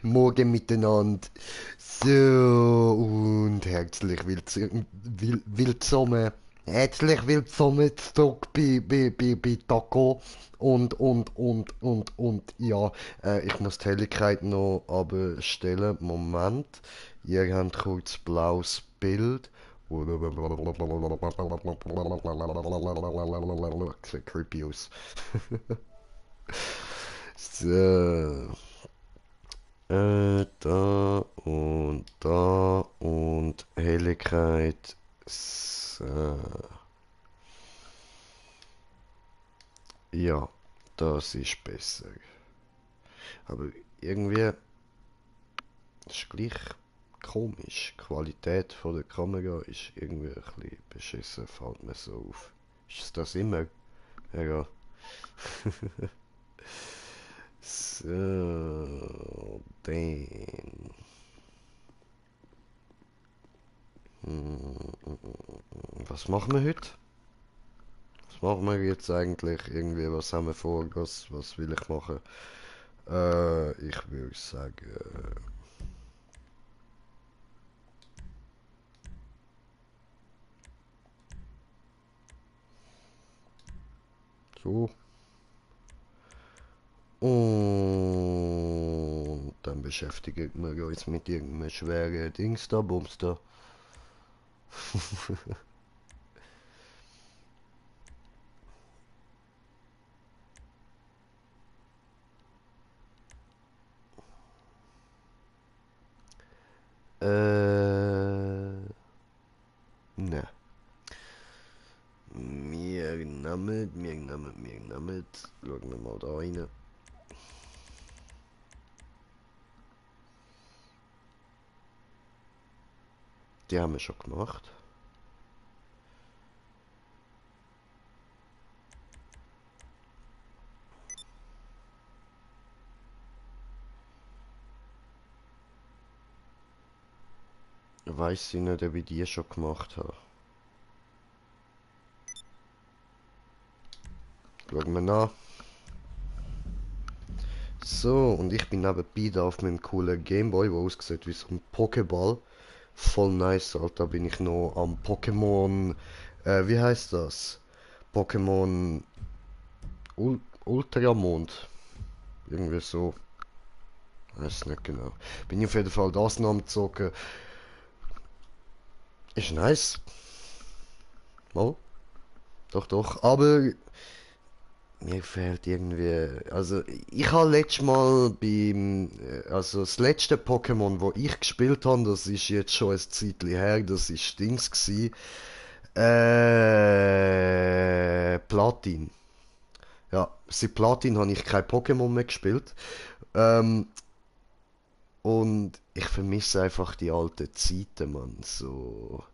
Morgen miteinander. So, und willkommen. Herzlich willkommen zurück bei Taco. Ja, ich muss die Helligkeit noch abstellen. Moment. Ihr habt kurz blaues Bild. Sieht creepy aus. So. Da und Helligkeit. So. Ja, das ist besser. Aber irgendwie ist gleich komisch. Die Qualität von der Kamera ist irgendwie ein bisschen beschissen, fällt mir so auf. Ist es das immer? Egal. So, dann. Was machen wir heute? Was machen wir jetzt eigentlich? Irgendwie, was haben wir vor? Was will ich machen? Ich würde sagen. So. Und dann beschäftigen wir uns mit irgendeinem schweren Dings da, Bums da. Ne. Wir nehmen. Schauen wir mal da rein. Die haben wir schon gemacht. Weiß ich nicht, ob ich die schon gemacht habe. Schauen wir nach. So, und ich bin nebenbei da auf meinem coolen Gameboy, der aussieht wie so ein Pokéball. Voll nice, Alter, bin ich noch am Pokémon, wie heißt das? Pokémon Ultramond. Irgendwie so. Weiß nicht genau. Bin ich auf jeden Fall das noch am zocken. Ist nice. Mal. Doch, doch. Aber mir fehlt irgendwie. Also, ich habe letztes Mal also das letzte Pokémon, wo ich gespielt habe, das ist jetzt schon ein Zeitchen her, das ist Dings gsi. Platin. Ja, seit Platin habe ich kein Pokémon mehr gespielt. Ähm, und ich vermisse einfach die alten Zeiten, man. So.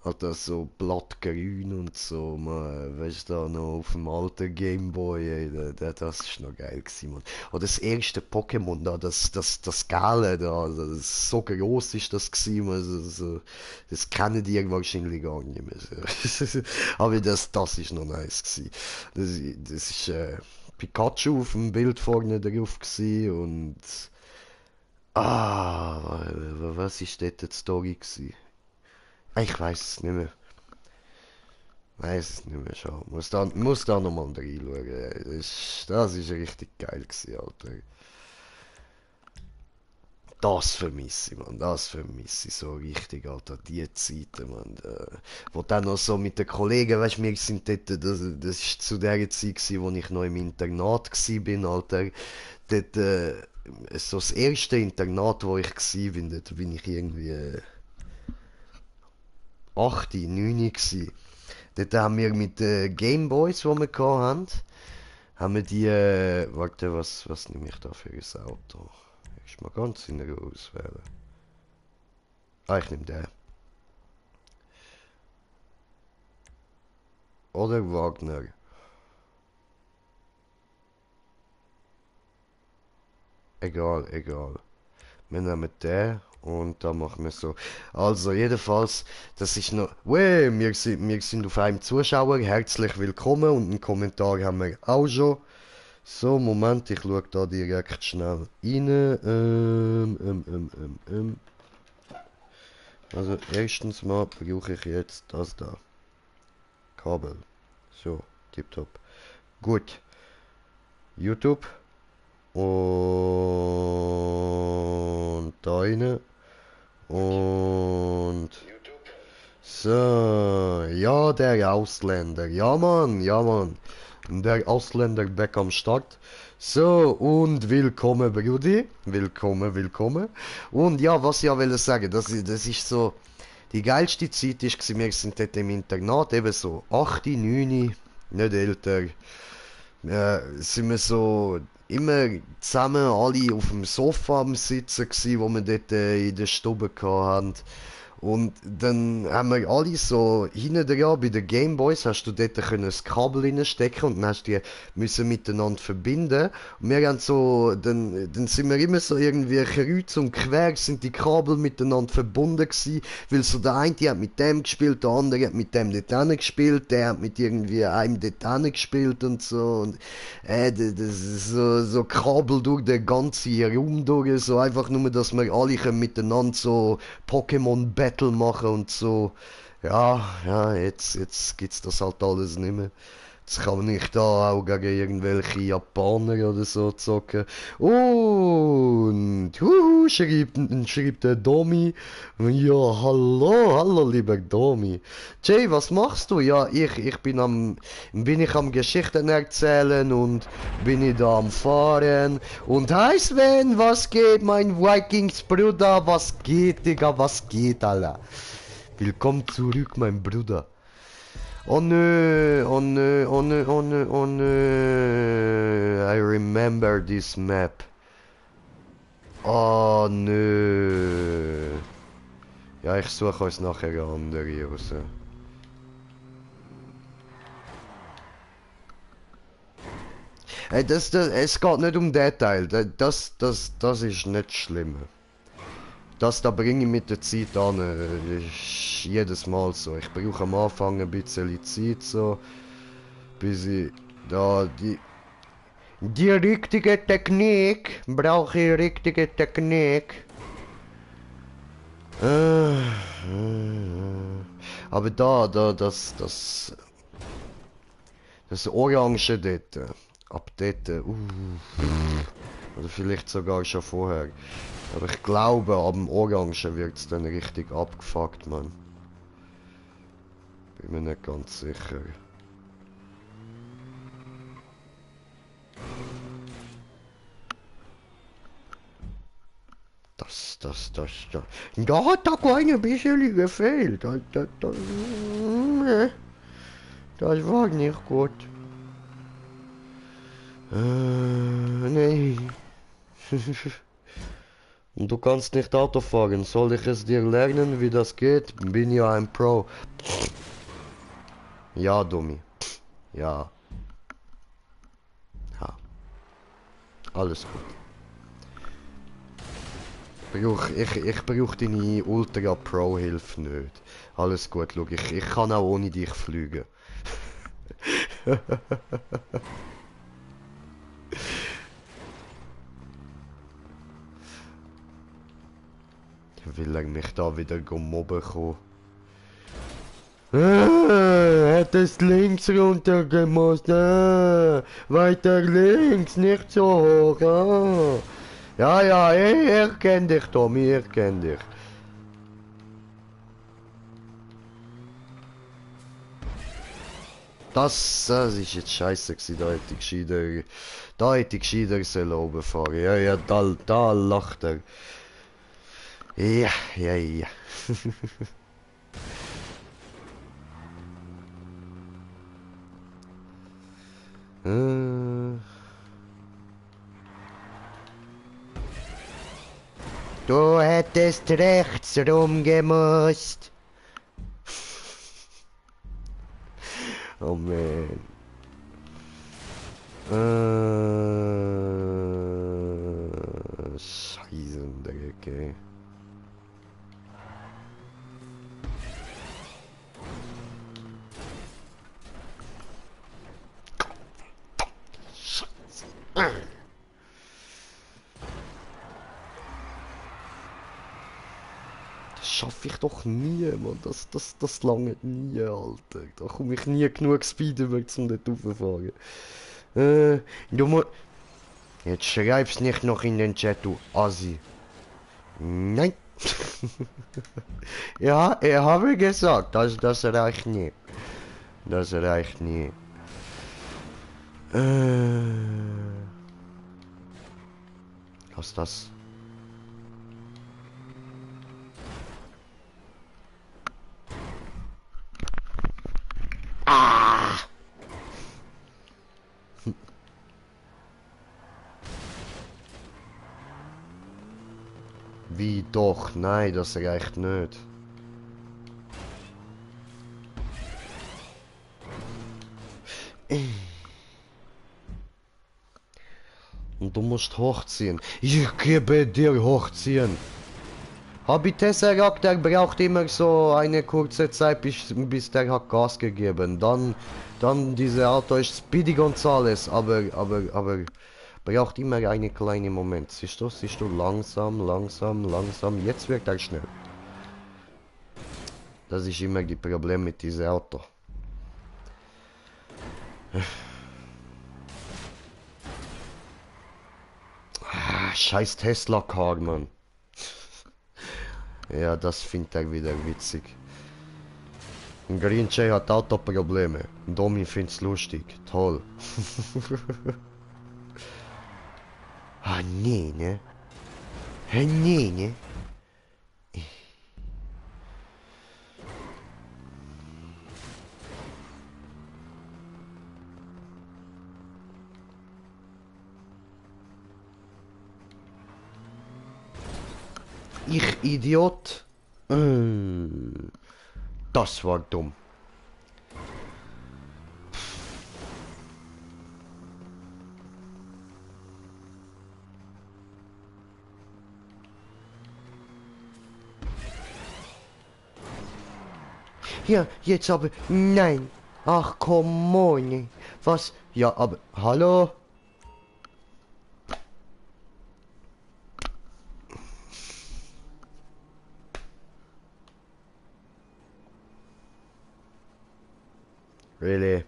Alter, so blattgrün und so, man, weißt du, da noch auf dem alten Gameboy, ey, das ist noch geil gewesen, man. Oder das erste Pokémon da, das Gale da, das, so groß ist das gewesen, man, das kennen die wahrscheinlich gar nicht mehr. So. Aber das ist noch nice gewesen. Das ist, Pikachu auf dem Bild vorne drauf gewesen und, was ist dort die Story gewesen? Ich weiß es nicht mehr. Weiß es nicht mehr schon. Muss da nochmal reinschauen. Das ist richtig geil gewesen, Alter. Das vermisse ich, man. Das vermisse ich so richtig, Alter. Die Zeiten, man. Wo dann noch so mit den Kollegen, weißt du, wir sind dort, das ist zu der Zeit gewesen, wo ich noch im Internat bin, Alter. Dort, so das erste Internat, wo ich bin, dort bin ich irgendwie 8, 9 gsi. Dort haben wir mit den Gameboys, die wir hatten, haben wir die, warte, was nehme ich da für ein Auto? Ich mal ganz in Ruhe auswählen. Ah, ich nehme den. Oder Wagner. Egal, egal. Wir nehmen den und dann machen wir so. Also, jedenfalls, das ist noch. Wey, wir sind auf einem Zuschauer. Herzlich willkommen und einen Kommentar haben wir auch schon. So, Moment, ich schaue da direkt schnell rein. Also, erstens mal brauche ich jetzt das da. Kabel. So, tipptopp. Gut. YouTube. Und da rein. Und so, ja, der Ausländer. Ja, Mann, ja, Mann. Der Ausländer back am Start. So, und willkommen, Brudi. Willkommen, willkommen. Und ja, was ich ja will sagen, das ist so, die geilste Zeit ist, wir sind dort im Internat, eben so 8, 9, nicht älter. Sind wir so immer zusammen alle auf dem Sofa am Sitzen gsi, wo wir dort in der Stube hatten. Und dann haben wir alle so hinten dran bei den Gameboys hast du dort können das Kabel reinstecken und dann hast du die müssen miteinander verbinden. Und wir haben so, dann sind wir immer so irgendwie kreuz und quer sind die Kabel miteinander verbunden gsi, weil so der eine hat mit dem gespielt, der andere hat mit dem dort hinten gespielt, der hat mit irgendwie einem dort hinten gespielt und so. Und das ist so Kabel durch den ganzen Raum durch, so einfach nur, dass wir alle können miteinander so Pokémon Battle machen und so. Ja, ja, jetzt gibt's das halt alles nicht mehr. Jetzt kann ich da auch gegen irgendwelche Japaner oder so zocken. Und schreibt der Domi. Ja, hallo, hallo, lieber Domi. Jay, was machst du? Ja, bin ich am Geschichten erzählen und bin ich da am Fahren. Und hi Sven, was geht, mein Vikings-Bruder? Was geht, Digga, was geht, Alter? Willkommen zurück, mein Bruder. Oh nö, oh nö, oh nö, oh nö, oh nö. I remember this map. Oh nö. Ja, ich suche uns nachher eine andere raus. Es geht nicht um den Teil. Das ist nicht schlimm. Das da bringe ich mit der Zeit an. Das ist jedes Mal so. Ich brauche am Anfang ein bisschen Zeit so, bis ich da die richtige Technik brauche ich richtige Technik. Aber das Orange dort, ab dort, oder vielleicht sogar schon vorher. Aber ich glaube, am Orange wird es dann richtig abgefuckt, man. Bin mir nicht ganz sicher. Da hat da keine bisschen gefehlt. Das war nicht gut. Nee. Du kannst nicht Auto fahren. Soll ich es dir lernen, wie das geht? Bin ja ein Pro. Ja, Dummi. Ja. Ja. Alles gut. Ich brauch deine Ultra Pro Hilfe nicht. Alles gut, schau, ich kann auch ohne dich fliegen. Will er mich da wieder mobben kommen? Hat es links runter gemusst. Weiter links, nicht so hoch. Ja, ja, ich erkenne dich, Tommy, ich erkenne dich. Das ist jetzt scheiße gewesen, da hätte ich gescheiter sollen runterfahren. Ja, ja, da lacht er. Ja, ja, ja. Du hättest rechts rumgemusst. Oh man. Scheiße, okay. Das schaffe ich doch nie, Mann. Das lange nie, Alter. Da komme ich nie genug Speed über, um dort raufzufahren. Du musst... Jetzt schreib's nicht noch in den Chat, du Assi. Nein. Ja, ich habe gesagt, das reicht nie. Das reicht nie. Lass das. Ah! Wie doch? Nein, das reicht nicht. Und du musst hochziehen. Ich gebe dir hochziehen. Habitätscharakter braucht immer so eine kurze Zeit, bis der hat Gas gegeben. Dann diese Auto ist speedig und alles, aber braucht immer einen kleinen Moment. Siehst du, langsam, langsam, langsam. Jetzt wird er schnell. Das ist immer die Problem mit diesem Auto. Scheiß Tesla-Car, Mann. Ja, das findet er wieder witzig. Green Jay hat Autoprobleme. Domi find's lustig. Toll. Ah, nee, ne? Nee, ne? Ich Idiot. Das war dumm. Ja, jetzt aber... Nein. Ach, komm on. Was? Ja, aber... Hallo? Really?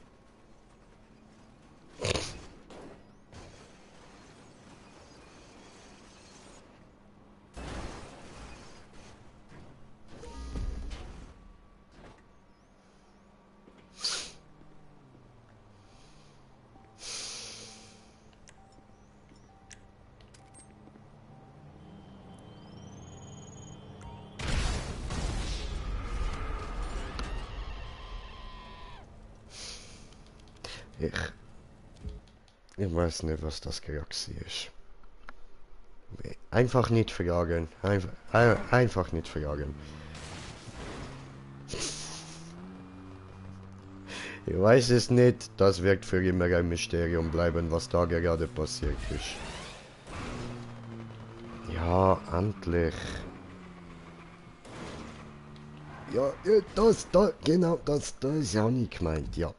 Ich weiß nicht, was das gewesen ist. Einfach nicht fragen. Einfach nicht fragen. Ich weiß es nicht. Das wird für immer ein Mysterium bleiben, was da gerade passiert ist. Ja, endlich. Ja, genau, das ist auch nicht gemeint, ja.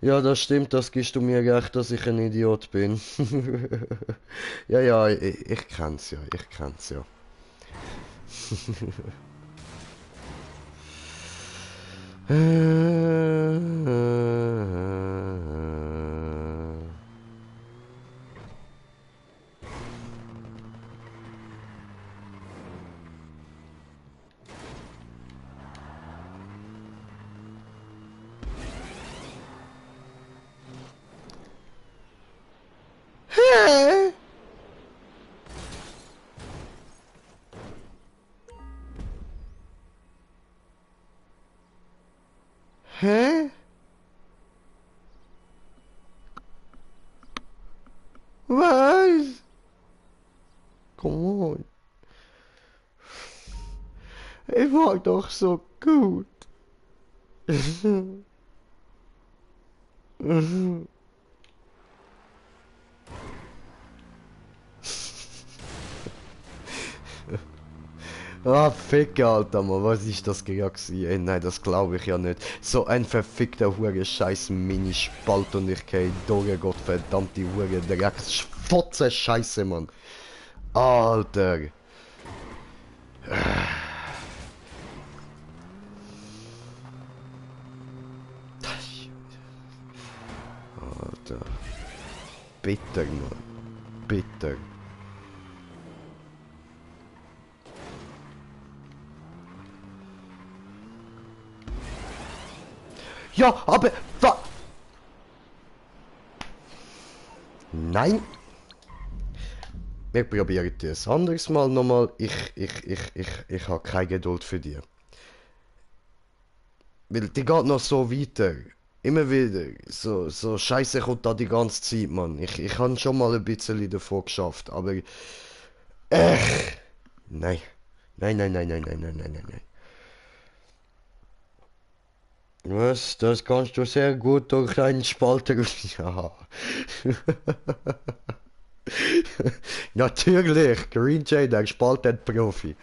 Ja, das stimmt, das gibst du mir recht, dass ich ein Idiot bin. Ja, ja, ich kenn's ja, ich kenn's ja. Hä? Hä? Was? Come on. Ich war doch so gut. Ah, fick, Alter, Mann, was ist das gerade gewesen? Ey, nein, das glaube ich ja nicht. So ein verfickter hure scheiß Minispalt und ich geh durch, Gottverdammte hure Drecksfotze Scheiße, Mann. Alter. Alter. Bitter, Mann. Bitter. Ja, aber... Nein. Wir probieren das anderes Mal nochmal. Ich habe keine Geduld für dich. Weil die geht noch so weiter. Immer wieder. So Scheiße kommt da die ganze Zeit, Mann. Ich habe schon mal ein bisschen davon geschafft, aber. Nein. Nein, nein, nein, nein, nein, nein, nein, nein, nein. Was? Das kannst du sehr gut durch einen Spalter. Ja. Natürlich. Green Jay, der Spaltenprofi.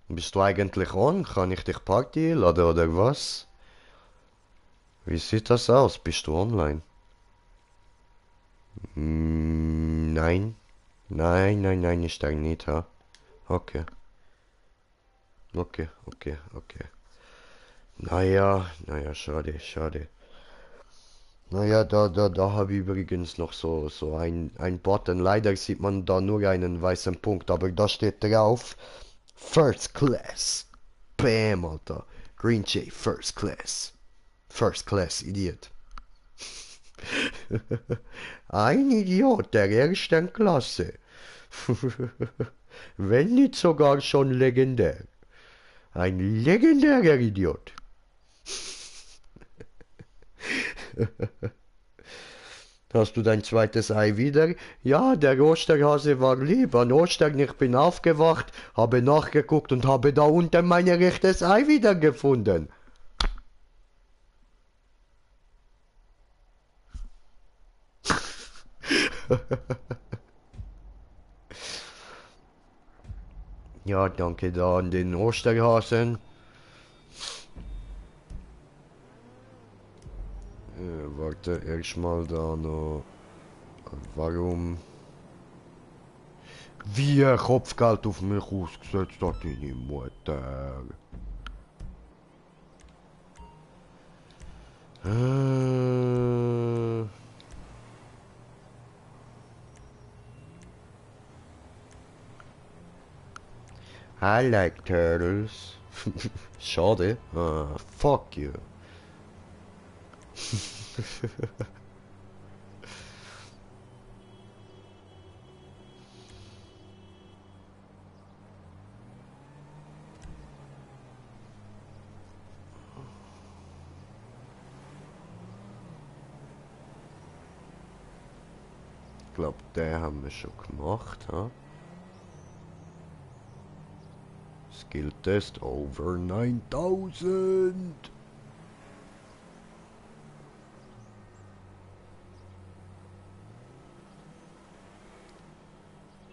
Bist du eigentlich on? Kann ich dich Party laden oder was? Wie sieht das aus? Bist du online? Nein. Nein, nein, nein, ist er nicht, ha? Okay. Okay, okay, okay. Naja, schade, schade. Naja, da habe ich übrigens noch so ein Button. Leider sieht man da nur einen weißen Punkt, aber da steht drauf First Class. Bam, Alter. Green Jay, First Class. First Class, Idiot. Ein Idiot der ersten Klasse. Wenn nicht sogar schon legendär. Ein legendärer Idiot. Hast du dein zweites Ei wieder? Ja, der Osterhase war lieb. An Ostern, ich bin aufgewacht, habe nachgeguckt und habe da unten mein rechtes Ei wiedergefunden. Ja, danke da an den Osterhasen. Warte, erstmal da noch. Warum? Wie ein Kopfgeld auf mich ausgesetzt hat deine Mutter. Äh, I like turtles. Schade. Ah, fuck you. Ich glaube, den haben wir schon gemacht, ha? Skill Test over 9000.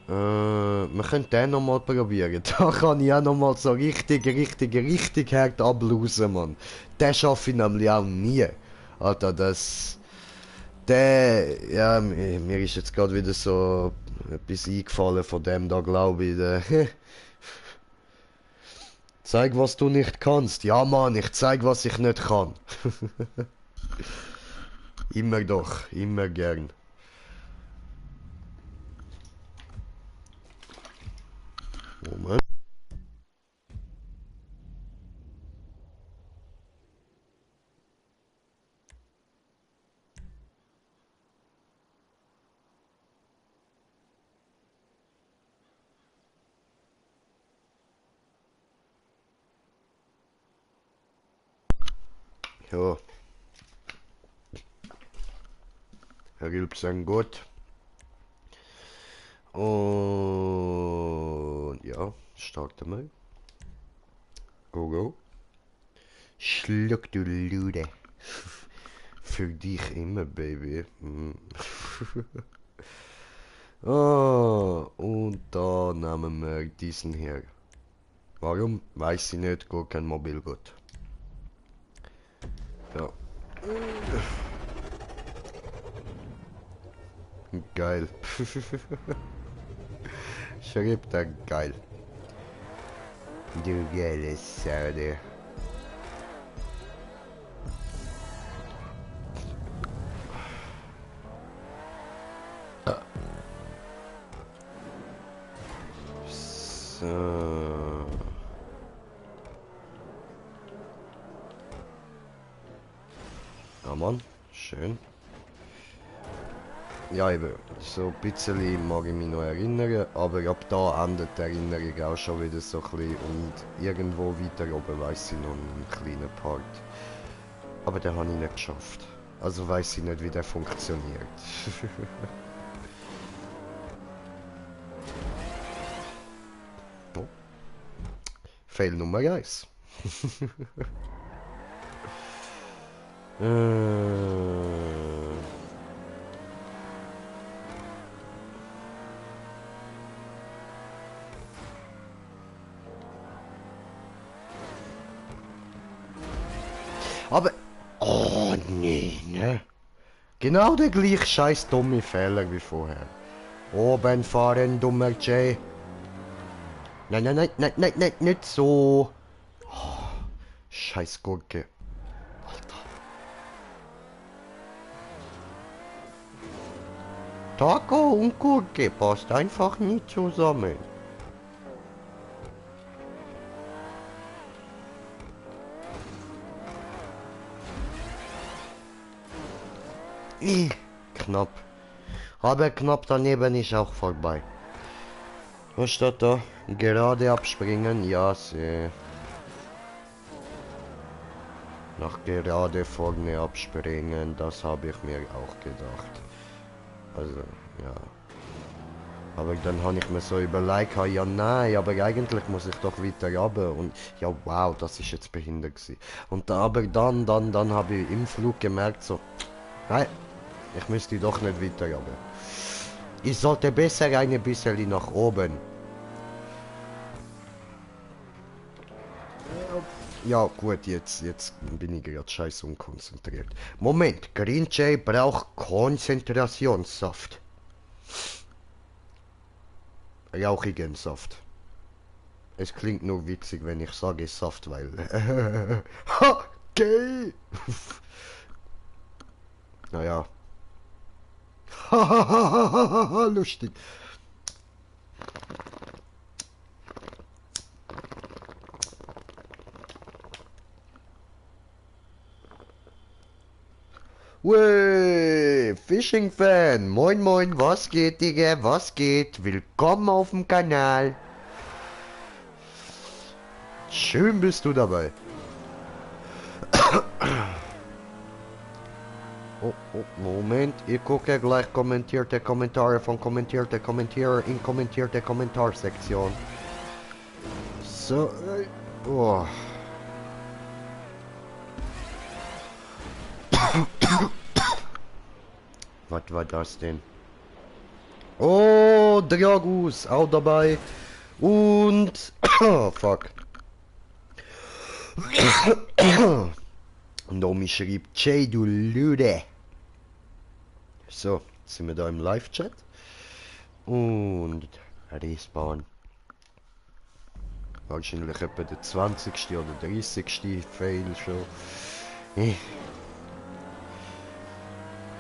Wir können den nochmal probieren. Da kann ich auch nochmal so richtig hart ablosen, Mann. Den schaffe ich nämlich auch nie. Alter, das... Der... Ja, mir ist jetzt gerade wieder so etwas eingefallen von dem da, glaube ich. Zeig, was du nicht kannst. Ja, Mann, ich zeig, was ich nicht kann. Immer doch, immer gern. Moment. Ja, Herr Gilbsen, gut. Und ja, starten wir. Go, go. Schluck, du Lude. Für dich immer, Baby. Ah, und da nehmen wir diesen hier. Warum? Weiß ich nicht, gar kein Mobilgut. Ja. Geil. Schreibt er geil. Du geile Sau. So. Ja, Mann. Schön. Ja, eben. So ein bisschen mag ich mich noch erinnern, aber ab da endet die Erinnerung auch schon wieder so ein bisschen. Und irgendwo weiter oben weiss ich noch einen kleinen Part. Aber den habe ich nicht geschafft. Also weiss ich nicht, wie der funktioniert. Oh. Fail Nummer 1. Aber... Oh, nee, ne? Genau der gleiche scheiß dumme Fehler wie vorher. Oben fahren, dummer Jay. Nein, nein, nein, nein, nein, nein, nicht so. Oh, scheiß Gurke. Alter. Taco und Gurke passt einfach nicht zusammen. Knapp. Aber knapp daneben ist auch vorbei. Was steht da? Gerade abspringen? Ja, sehr. Nach gerade vorne abspringen, das habe ich mir auch gedacht. Also, ja. Aber dann habe ich mir so überlegt, ja nein, aber eigentlich muss ich doch weiter runter. Und ja, wow, das ist jetzt behindert gewesen. Und aber dann habe ich im Flug gemerkt, so, nein, ich müsste doch nicht weiter runter. Ich sollte besser ein bisschen nach oben. Ja, gut, jetzt bin ich gerade scheiße unkonzentriert. Moment, Green Jay braucht Konzentrationssaft. Rauchigen Saft. Es klingt nur witzig, wenn ich sage Saft, weil... ha, gay! Naja. Lustig. Wey, Fishing Fan, moin moin, was geht, Digga, was geht? Willkommen auf dem Kanal. Schön bist du dabei. Oh, oh, Moment, ich gucke gleich kommentierte Kommentare von kommentierte Kommentierer in kommentierte Kommentarsektion. So, oh. Was war das denn? Oh, Dragus, auch dabei. Und... Oh, fuck. Nomi schrieb, Jay, du Lüde. So, sind wir da im Live-Chat. Und Respawn. Wahrscheinlich etwa der 20. oder 30. Fail schon.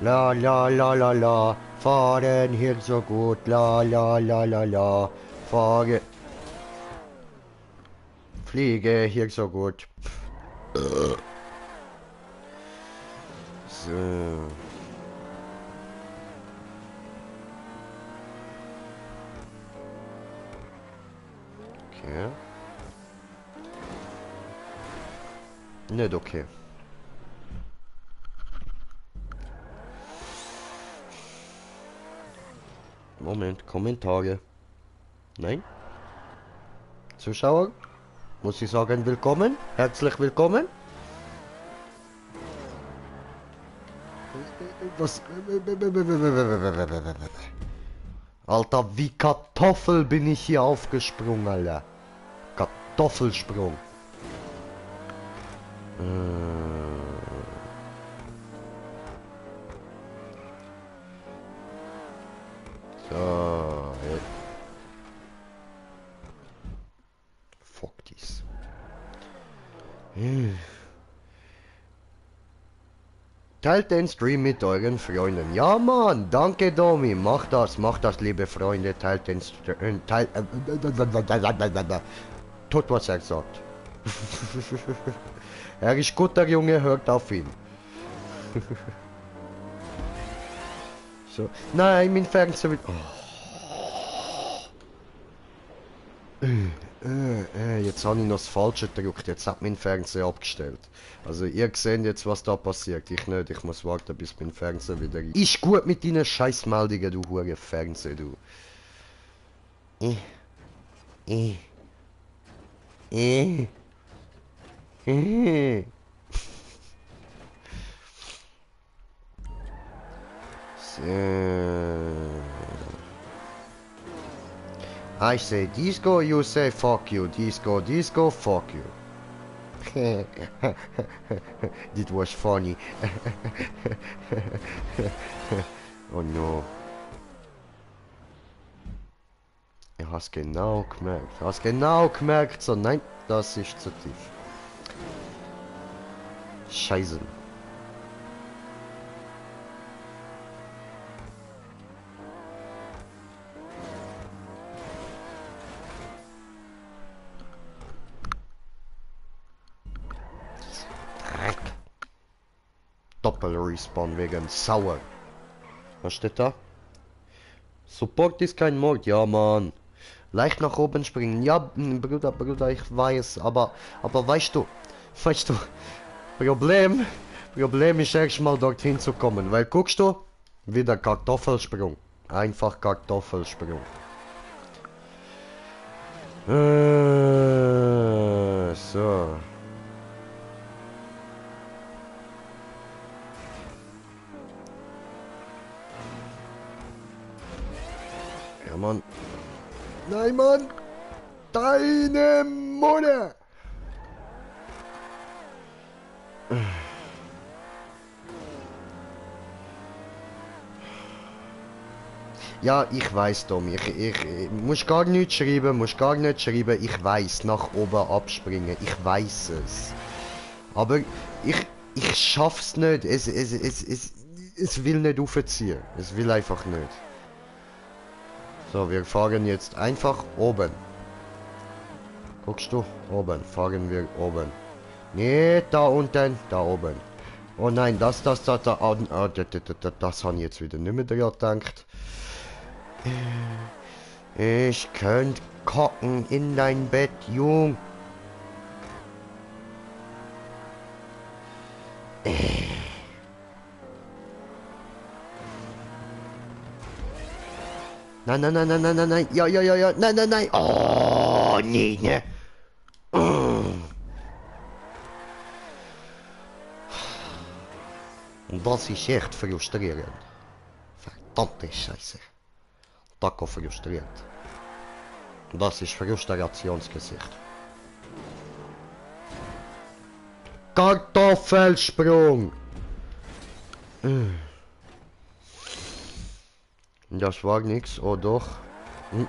La la la la la, fahren hier so gut, la la la la la, fahren. Fliege hier so gut. So. Okay. Nicht okay. Moment, Kommentare. Nein? Zuschauer? Muss ich sagen, willkommen? Herzlich willkommen? Was? Alter, wie Kartoffel bin ich hier aufgesprungen, Alter. Kartoffelsprung. So, ja. Fuck dies. Teilt den Stream mit euren Freunden. Ja, Mann, danke, Domi. Macht das, liebe Freunde. Teilt den Stream. Tut, was er sagt. Er ist guter Junge, hört auf ihn. So. Nein, mein Fernseher wird... Jetzt habe ich noch das Falsche gedrückt. Jetzt hat mein Fernseher abgestellt. Also ihr seht jetzt, was da passiert. Ich nicht. Ich muss warten, bis mein Fernseher wieder... Ist gut mit deinen Scheißmeldungen, du hure Fernseher, du. Äh. Äh. Äh. So. I say disco, you say fuck you. Disco, disco, fuck you. That was funny. Oh no. Ich hab's genau gemerkt. Ich hab's genau gemerkt. So, nein, das ist zu tief. Scheiße. Dreck. Doppel-Respawn wegen sauer. Was steht da? Support ist kein Mord. Ja, Mann. Leicht nach oben springen. Ja, Bruder, ich weiß. Aber weißt du, Problem ist erstmal dorthin zu kommen. Weil, guckst du, wieder Kartoffelsprung. Einfach Kartoffelsprung. So. Ja, Mann. Nein, Mann! Deine Mutter! Ja, ich weiß, Tom. Ich muss gar nichts schreiben, Ich weiß, nach oben abspringen. Ich weiß es. Aber ich schaff's nicht. Es will nicht aufziehen. Es will einfach nicht. So, wir fahren jetzt einfach oben. Guckst du? Oben. Fahren wir oben. Nee, da unten. Da oben. Oh nein, das habe ich jetzt wieder nicht mehr dran gedacht. Ich könnte kocken in dein Bett, Jung. Nein. Ja. Nein. Oh, nee, ne. Und das ist echt frustrierend. Verdammte Scheiße. Taco frustriert. Das ist Frustrationsgesicht. Kartoffelsprung! Das war nix, oh doch. No.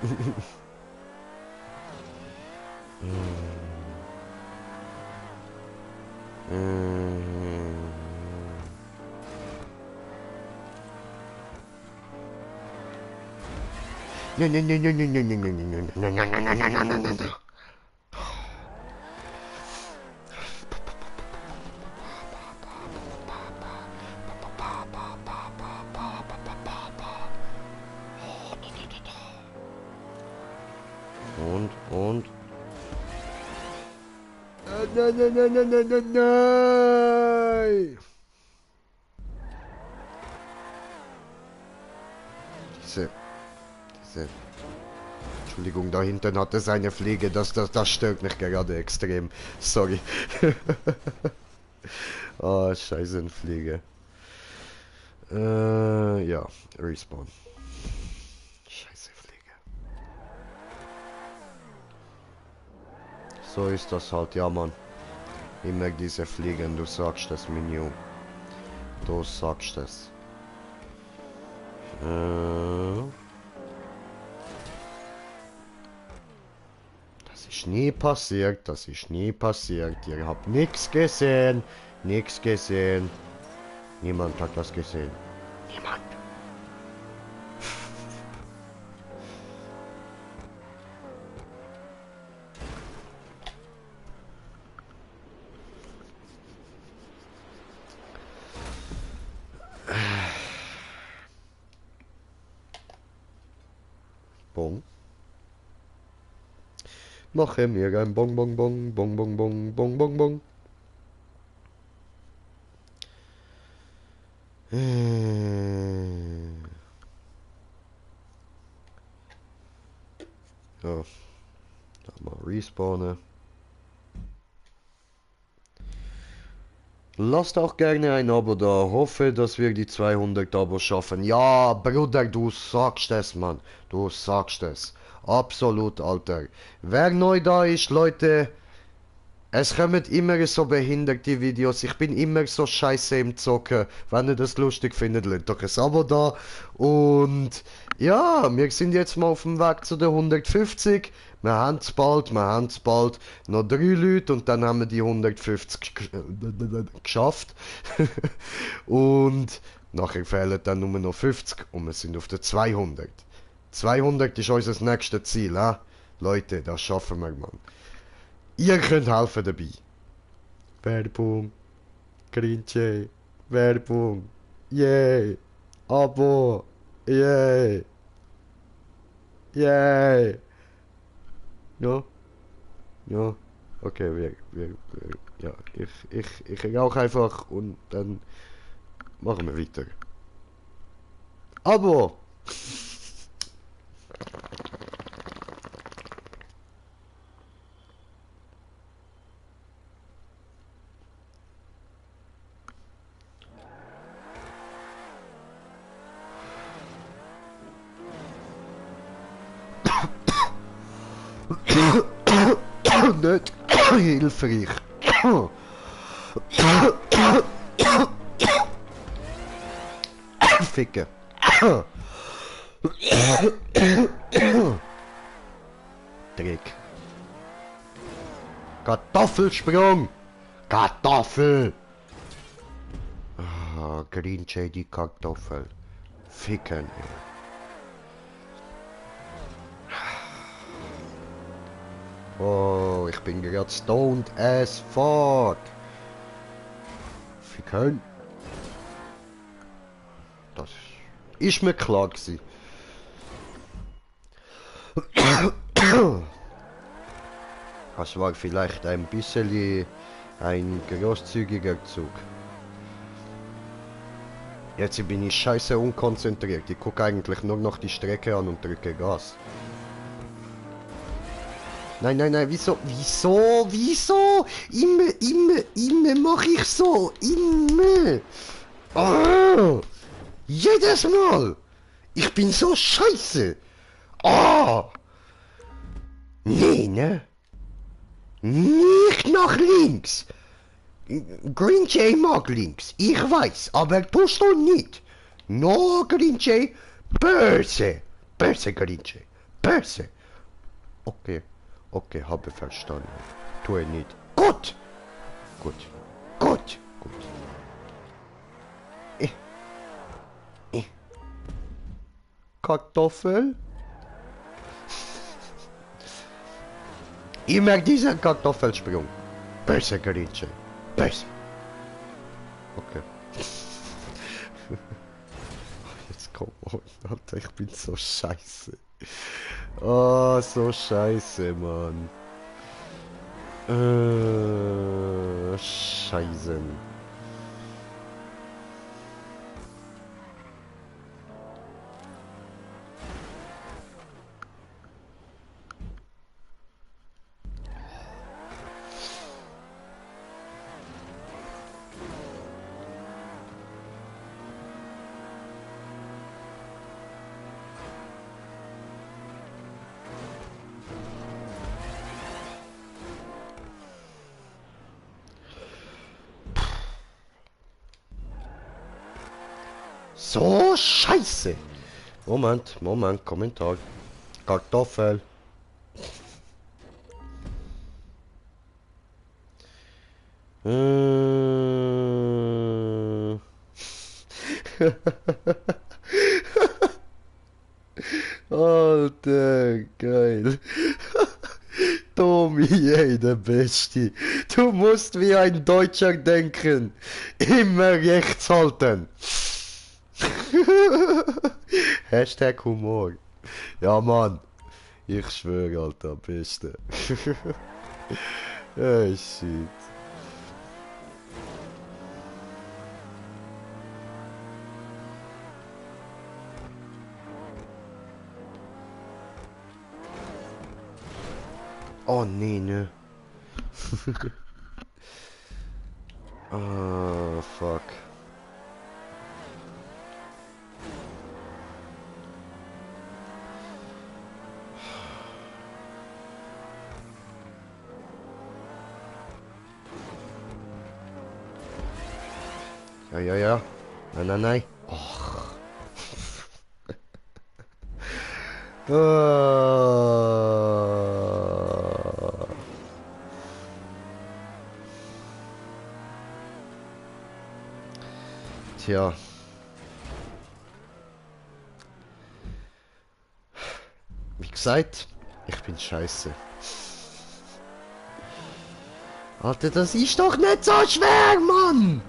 Und. Nein! Diese. Entschuldigung, da hinten hat es eine Fliege, das stört mich gerade extrem. Sorry. Oh, scheiße, eine Fliege. Ja, Respawn. Scheiße Fliege. So ist das halt, ja Mann. Immer diese Fliegen, du sagst das, Minion. Du sagst das. Das ist nie passiert, das ist nie passiert. Ihr habt nichts gesehen, nichts gesehen. Niemand hat das gesehen. Niemand. Bong. Mache mir ein Bong, Bong, Bong, Bong, Bong, Bong, Bong, Bong, Bong. Ja, da mal respawnen. Lasst auch gerne ein Abo da. Hoffe, dass wir die 200 Abos schaffen. Ja, Bruder, du sagst es, Mann. Du sagst es. Absolut, Alter. Wer neu da ist, Leute, es kommen immer so behinderte Videos. Ich bin immer so scheiße im Zocken. Wenn ihr das lustig findet, lasst doch ein Abo da. Und ja, wir sind jetzt mal auf dem Weg zu den 150. Wir haben es bald, wir haben es bald. Noch 3 Leute und dann haben wir die 150 geschafft. Und nachher fehlen dann nur noch 50 und wir sind auf der 200. 200 ist unser nächstes Ziel, ha? Leute, das schaffen wir, Mann. Ihr könnt helfen dabei. Werbung. Grinche. Werbung. Yay. Abo. Yay. Yay. Ja. Ja. Okay, ja, ich rauche einfach und dann machen wir weiter. Abo. Nicht hilfreich. Ficken. Dreck. Kartoffelsprung. Kartoffel. Ah, Green Shady Kartoffel. Ficken. Oh, ich bin gerade stoned as fuck. Ficken. Das ist mir klar gewesen. Das war vielleicht ein bisschen ein großzügiger Zug. Jetzt bin ich scheiße unkonzentriert. Ich gucke eigentlich nur noch die Strecke an und drücke Gas. Nein, nein, nein, wieso? Immer mach ich so. Immer. Oh, jedes Mal. Ich bin so scheiße. Oh. Nee, ne? Nicht nach links. Green Jay mag links. Ich weiß, aber tust du nicht. No, Green Jay. Böse. Böse, Green Jay. Böse. Okay. Okay, habe verstanden. Tue nicht. Gut. Gut. Gut. Gut. Kartoffel? Immer dieser Kartoffelsprung. Böse Grieche. Böse. Okay. Jetzt komm, Alter, ich bin so scheiße. Oh, so scheiße, Mann. Scheiße. So scheiße. Moment, Kommentar. Kartoffel. Äh. Alter, geil. Tommy, ey, der Beste. Du musst wie ein Deutscher denken. Immer rechts halten. Hashtag Humor. Ja, Mann. Ich schwöre, Alter, Beste. Oh, shit. Oh, nee, ne. Oh, fuck. Ja. Nein. Och. Ah. Tja. Wie gesagt, ich bin scheiße. Alter, das ist doch nicht so schwer, Mann!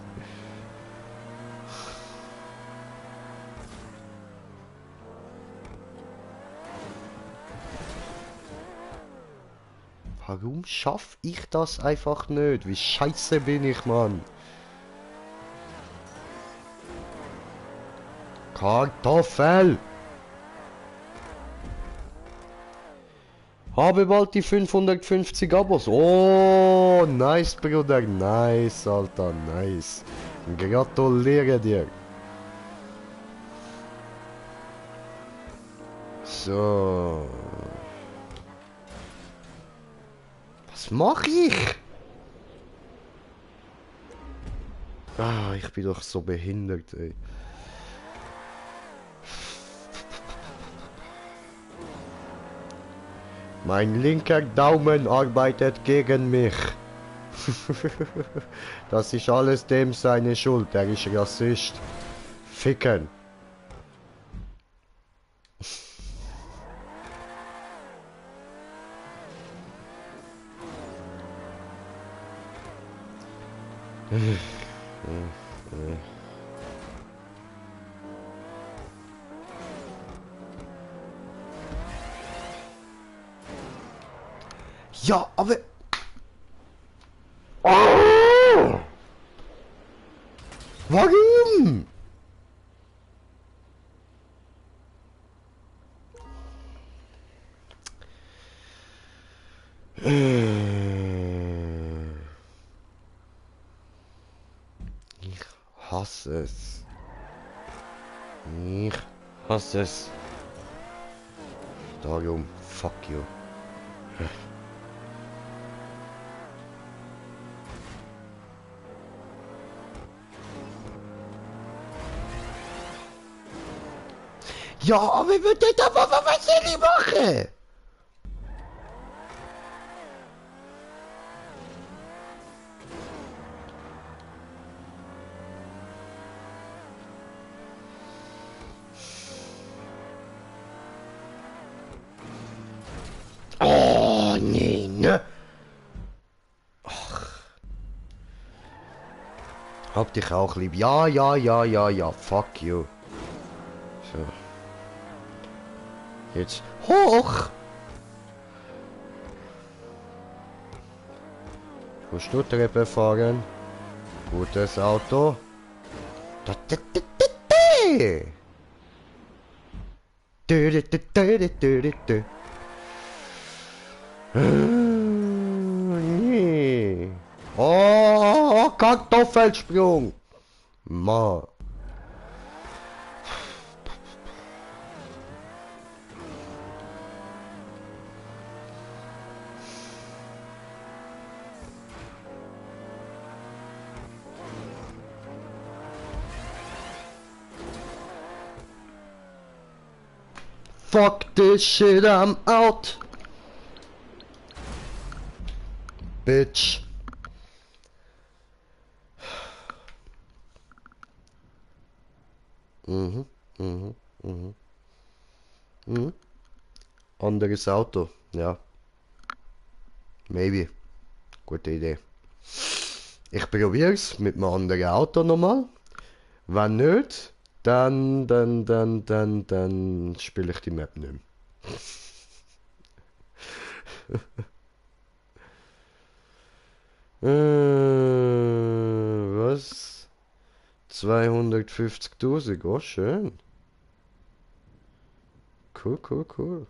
Warum schaff ich das einfach nicht? Wie scheiße bin ich, Mann? Kartoffel! Habe bald die 550 Abos. Oh, nice, Bruder. Nice, Alter, nice. Gratuliere dir. So. Was mache ich? Ah, ich bin doch so behindert, ey. Mein linker Daumen arbeitet gegen mich. Das ist alles dem seine Schuld. Er ist Rassist. Ficken. Ja, aber... Oh! Warum? Ich hasse es. Ich hasse es. Darum, fuck you. Ja, aber was soll ich machen? Oh, nee, ne? Ach. Hab dich auch lieb. Ja. Fuck you. So. Jetzt hoch! Musst du Treppe fahren? Gutes Auto. Da, da, da, da, da. Du, du, du, du, du, du, du, du. Nee. Oh, Kartoffelsprung. Ma. Fuck this shit, I'm out. Bitch. Mhm, mhm, mhm, mhm. Anderes Auto, ja. Maybe. Gute Idee. Ich probier's mit einem anderen Auto nochmal. Wenn nicht, dann spiele ich die Map nicht mehr. Was? 250.000, oh schön. Cool, cool, cool.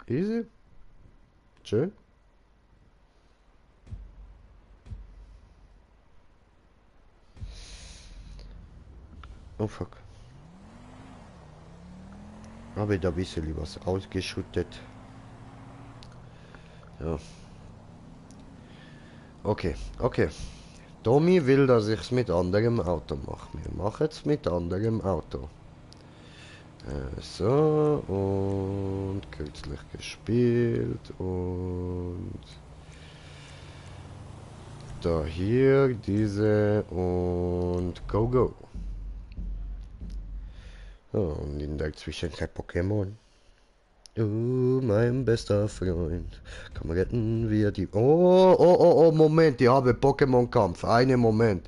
Easy. Schön. Oh fuck. Habe ich da ein bisschen was ausgeschüttet. Ja. Okay, okay. Tommy will, dass ich es mit anderem Auto mache. Wir machen es mit anderem Auto. So, und kürzlich gespielt und da hier diese und go go. Oh, und in der Zwischenzeit Pokémon. Mein bester Freund. Komm retten wir die... Oh, Moment, ich habe Pokémon-Kampf. Einen Moment.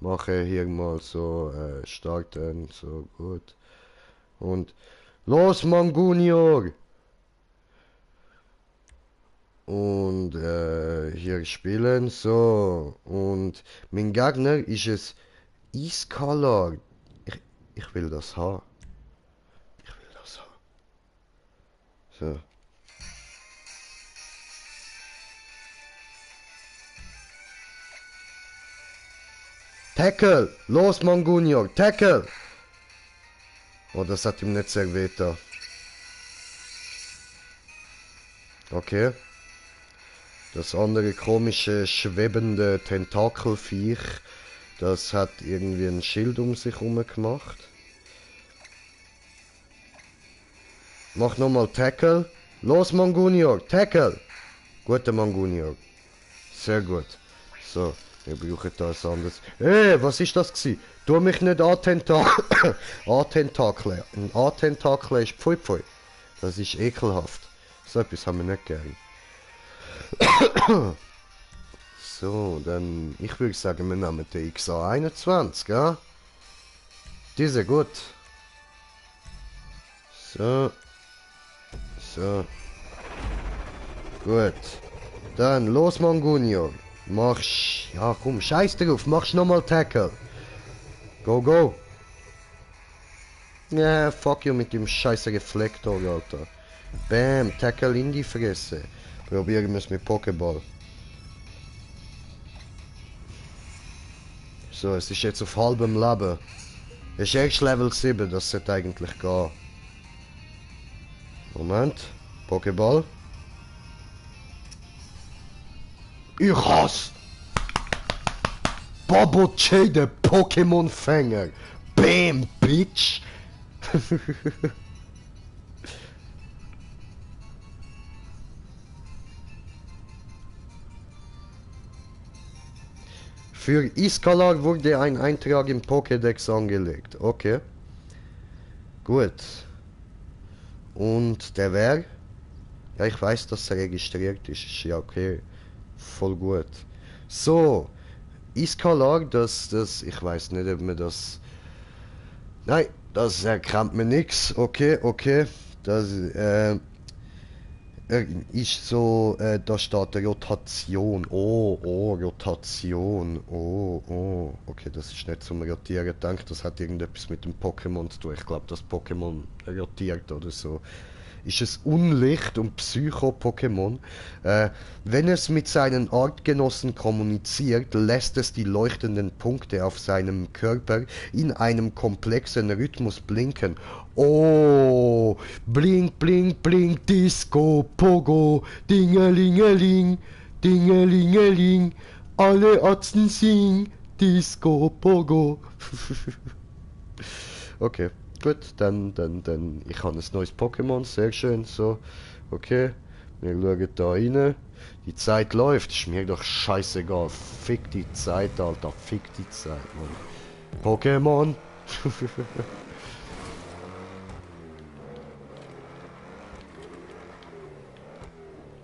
Mache hier mal so, starten, so gut. Und los, Mangunior! Und hier spielen, so. Und mein Gegner ist es Ice-Color. Ich will das haben. Ich will das haben. So. Tackle! Los, Mangunior! Tackle! Oh, das hat ihm nicht sehr weh da. Okay. Das andere komische, schwebende Tentakelviech, das hat irgendwie ein Schild um sich herum gemacht. Mach nochmal Tackle. Los, Mangunior! Tackle! Guter Mangunior. Sehr gut. So, wir brauchen da was anderes. Was ist das gewesen? Tu mich nicht antentakeln. Antentakeln. Ein Antentakel ist Pfui Pfui. Das ist ekelhaft. So etwas haben wir nicht gern. So, dann, ich würde sagen, wir nehmen den XA21, ja? Diese gut. So. So. Gut. Dann, los, Mangunio. Mach's. Ja, komm, scheiß drauf. Mach's nochmal Tackle. Go, go. Ja, fuck you mit dem scheiße Reflektor, Alter. Bam, Tackle in die Fresse. Probieren wir es mit Pokéball. So, es ist jetzt auf halbem Leben. Es ist erst Level 7, das sollte eigentlich gehen. Moment. Pokéball. Ich hasse! Bobo J, der Pokémon-Fänger. Bam, Bitch! Für Iskalar wurde ein Eintrag im Pokédex angelegt. Okay. Gut. Und der wäre? Ja, ich weiß, dass er registriert ist. Ist ja okay. Voll gut. So. Iskalar, das, ich weiß nicht, ob man das... Nein, das erkennt man nix. Okay, okay. Das, ist so, da steht Rotation. Rotation. Okay, das ist nicht zum Rotieren gedacht. Das hat irgendetwas mit dem Pokémon zu tun. Ich glaube, das Pokémon rotiert oder so. Ist es Unlicht und Psycho-Pokémon? Wenn es mit seinen Artgenossen kommuniziert, lässt es die leuchtenden Punkte auf seinem Körper in einem komplexen Rhythmus blinken. Oh, blink, blink, blink, Disco, Pogo, Dingelingeling, Dingelingeling. Alle Atzen sing Disco Pogo. Okay, gut, dann. Ich habe ein neues Pokémon, sehr schön, so. Okay, wir schauen da rein. Die Zeit läuft, ist mir doch scheißegal. Fick die Zeit, Alter, fick die Zeit, Mann. Pokémon.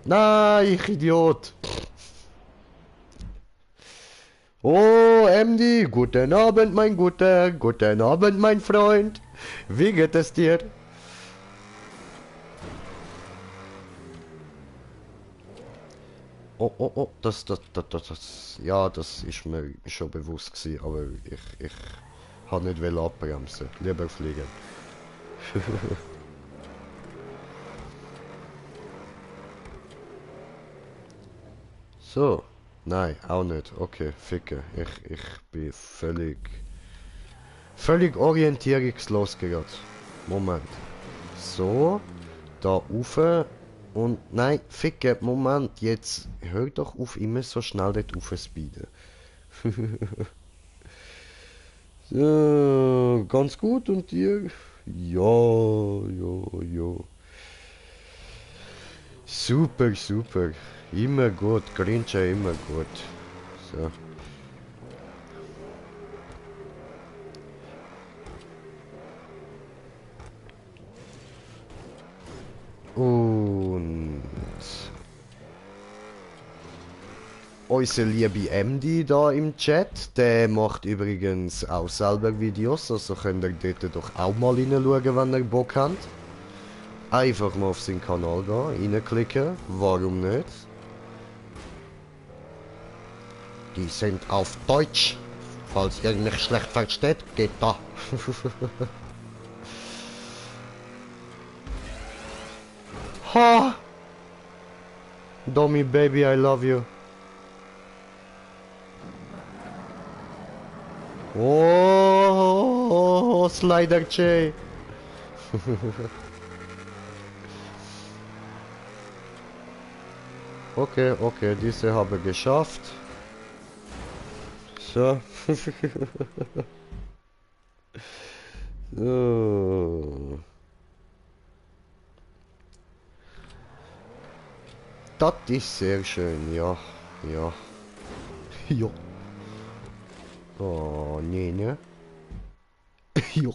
Nein, ich Idiot. Oh, MD, guten Abend, mein Guter. Guten Abend, mein Freund. Wie geht es dir? Oh, oh, oh, ja, das ist mir schon bewusst gewesen, aber ich habe nicht will abbremsen. Lieber fliegen. So, nein, auch nicht. Okay, ficke. Ich bin völlig orientierungslos gerade. Moment. So, da rauf und nein, ficke, Moment, jetzt hör doch auf, immer so schnell dort rauf zu speeden. So, ganz gut und dir? Ja, ja, ja. Super, super. Immer gut, Grincha immer gut. So. Und unser liebe MD da im Chat, der macht übrigens auch selber Videos, also könnt ihr dort doch auch mal reinschauen, wenn ihr Bock habt. Einfach mal auf seinen Kanal gehen, reinklicken, warum nicht? Die sind auf Deutsch, falls ihr nicht schlecht versteht, geht da. Ha! Domi baby, I love you. Oh, Slider J. Okay, okay, diese habe geschafft. So. So. Das ist sehr schön, ja. Ja. Ja. Oh, nee, ne? Ja.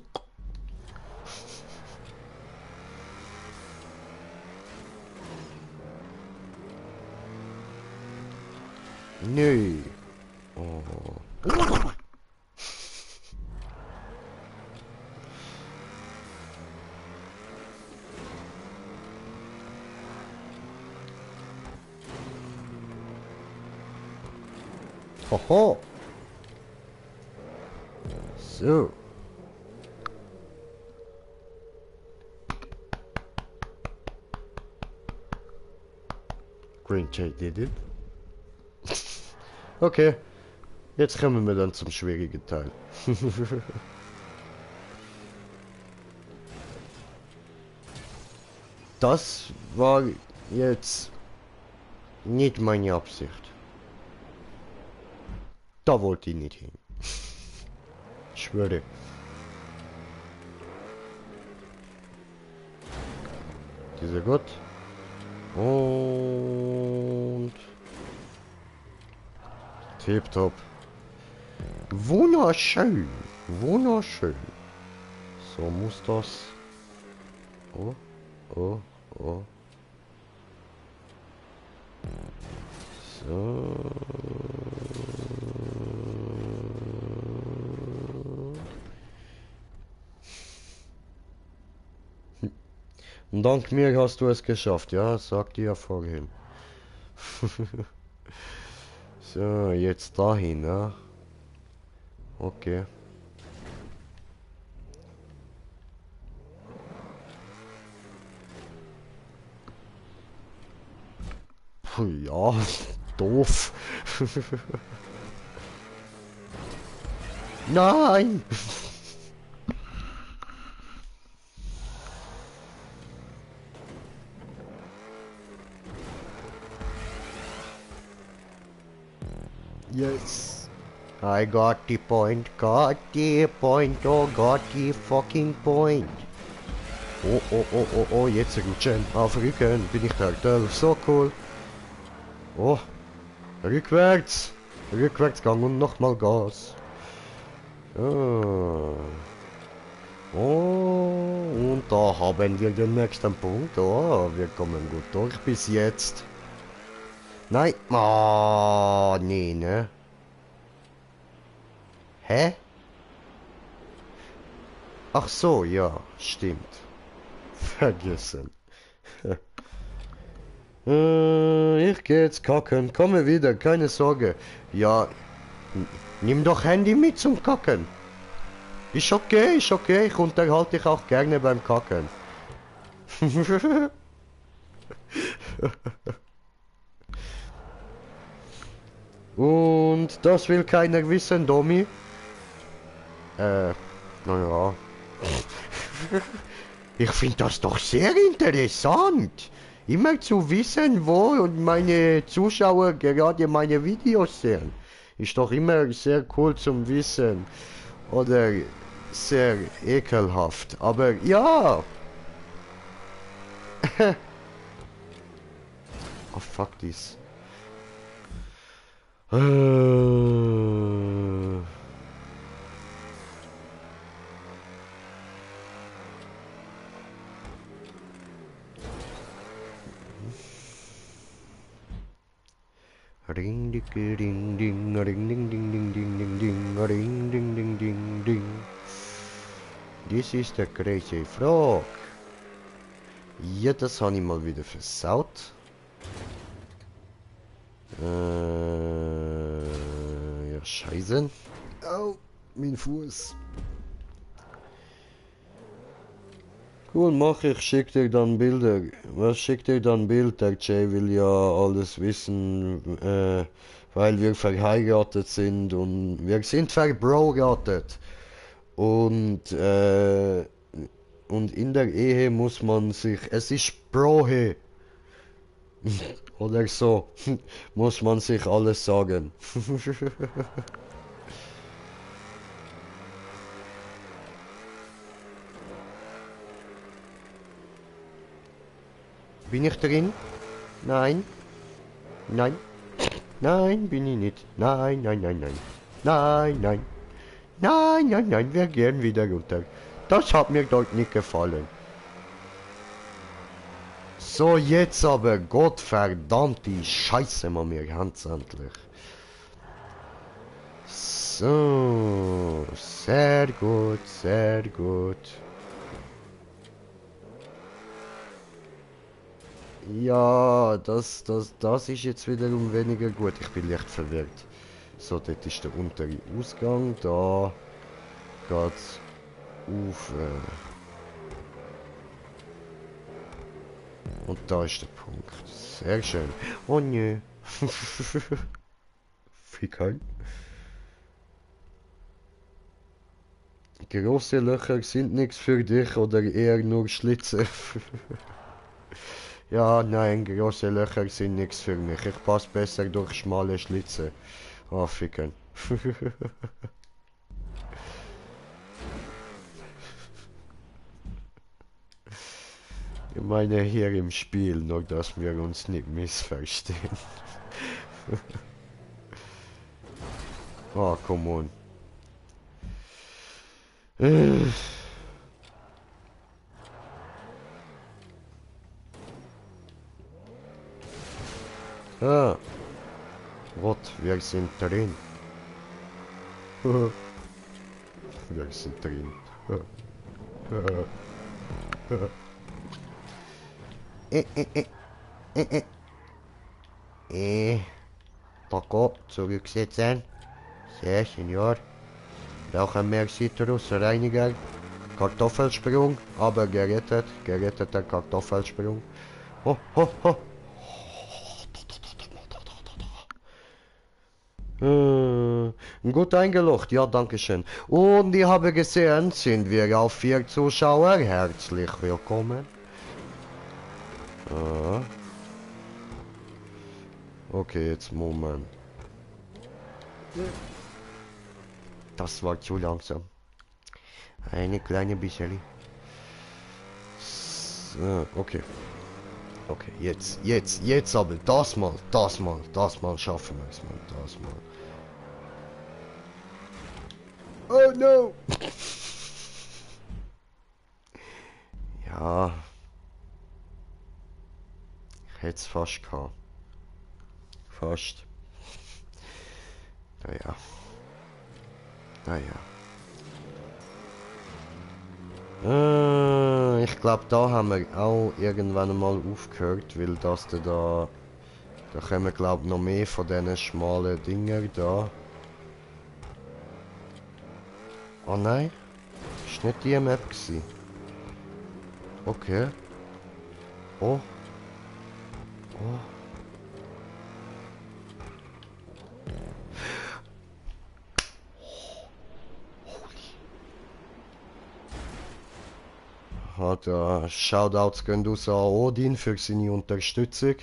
Nee. Oh. Hoho. So. Green Jay did it. Okay. Jetzt kommen wir dann zum schwierigen Teil. Das war jetzt nicht meine Absicht. Da wollte ich nicht hin. Ich schwöre. Dieser Gott. Und... Tipptopp. Wunderschön. Wunderschön. So muss das. Oh, oh, oh. So. Und dank mir hast du es geschafft, ja, sagte ja vorhin. So, jetzt dahin, ja. Okay. Puh, ja, doof. Nein! Yes. I got the point, oh, got the fucking point. Oh, oh, oh, oh, oh, jetzt rutschen. Auf Rücken, bin ich der Turtle. So cool. Oh, rückwärts. Rückwärtsgang und nochmal Gas. Ah. Oh, und da haben wir den nächsten Punkt. Oh, wir kommen gut durch bis jetzt. Nein. Ah, nee, ne? Hä? Ach so, ja, stimmt. Vergessen. Ich geh jetzt kacken. Komme wieder, keine Sorge. Ja, nimm doch Handy mit zum Kacken. Ist okay, ist okay. Ich unterhalte dich auch gerne beim Kacken. Und das will keiner wissen, Domi. Naja. Ich finde das doch sehr interessant. Immer zu wissen, wo meine Zuschauer gerade meine Videos sehen. Ist doch immer sehr cool zum Wissen. Oder sehr ekelhaft. Aber ja. Oh fuck this. Ring ding ding ding ring ding ding ding ding ding ding ring ding ding ding ding. This is the crazy frog. Ja, das habe ich mal wieder versaut. Ja, scheiße. Au, mein Fuß. Cool, mach ich, schick dir dann Bilder. Was schickt dir dann Bild? Der Jay will ja alles wissen, weil wir verheiratet sind und wir sind verbrogatet. Und, und in der Ehe muss man sich, es ist Brohe. Oder so, muss man sich alles sagen. Bin ich drin? Nein. Nein. Nein, bin ich nicht. Nein, nein, nein, nein. Nein, nein. Nein, nein, nein, wir gehen wieder runter. Das hat mir dort nicht gefallen. So, jetzt aber, Gottverdammt, die Scheiße mal mir ganz endlich. So, sehr gut, sehr gut. Ja, das ist jetzt wiederum weniger gut. Ich bin leicht verwirrt. So, dort ist der untere Ausgang. Da geht's auf. Und da ist der Punkt. Sehr schön. Oh nö. Fickheim. Große Löcher sind nichts für dich oder eher nur Schlitze. Ja, nein, große Löcher sind nichts für mich. Ich passe besser durch schmale Schlitze. Oh, ficken. Ich meine hier im Spiel, nur dass wir uns nicht missverstehen. Oh, come on. Ah, Gott, wir sind drin. Wir sind drin. Äh. Taco, zurücksetzen. Sehr, Senior. Brauchen mehr Citrusreiniger. Kartoffelsprung, aber gerettet. Geretteter Kartoffelsprung. Ho, ho, ho. Gut eingelocht, ja, danke schön. Und ich habe gesehen, sind wir auf 4 Zuschauer. Herzlich willkommen. Okay, jetzt Moment. Das war zu langsam. Eine kleine bisschen. So, okay. Okay, jetzt aber. Das mal schaffen wir es mal. Das mal. Oh no! Ja. Ich hätte es fast gehabt. Fast. Naja. Naja. Ich glaube, da haben wir auch irgendwann mal aufgehört, weil das da... Da kommen, glaube ich, noch mehr von diesen schmalen Dinger da. Oh nein. Ist nicht die Map gewesen. Okay. Oh. Oh. Hat Shoutouts gehen raus an Odin für seine Unterstützung.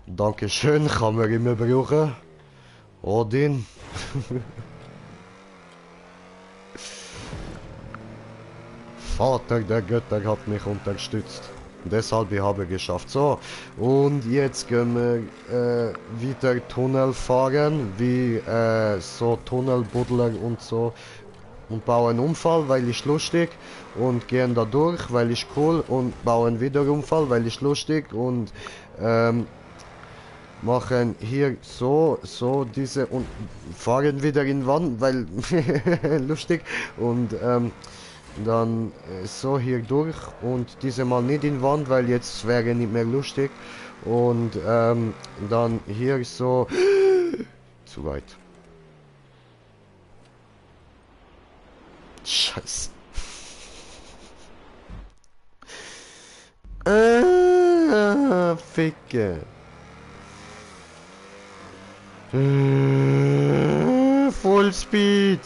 Dankeschön, kann man immer brauchen. Odin. Vater der Götter hat mich unterstützt. Deshalb habe ich geschafft. So, und jetzt gehen wir wieder Tunnel fahren, wie so Tunnelbuddler und so. Und bauen Unfall, weil ich lustig. Und gehen da durch, weil ich cool. Und bauen wieder Unfall, weil ich lustig. Und machen hier so diese und fahren wieder in Wand, weil lustig. Und dann so hier durch und diese Mal nicht in Wand, weil jetzt wäre nicht mehr lustig. Und dann hier so zu weit. Scheiße. Ficke. Full Speed.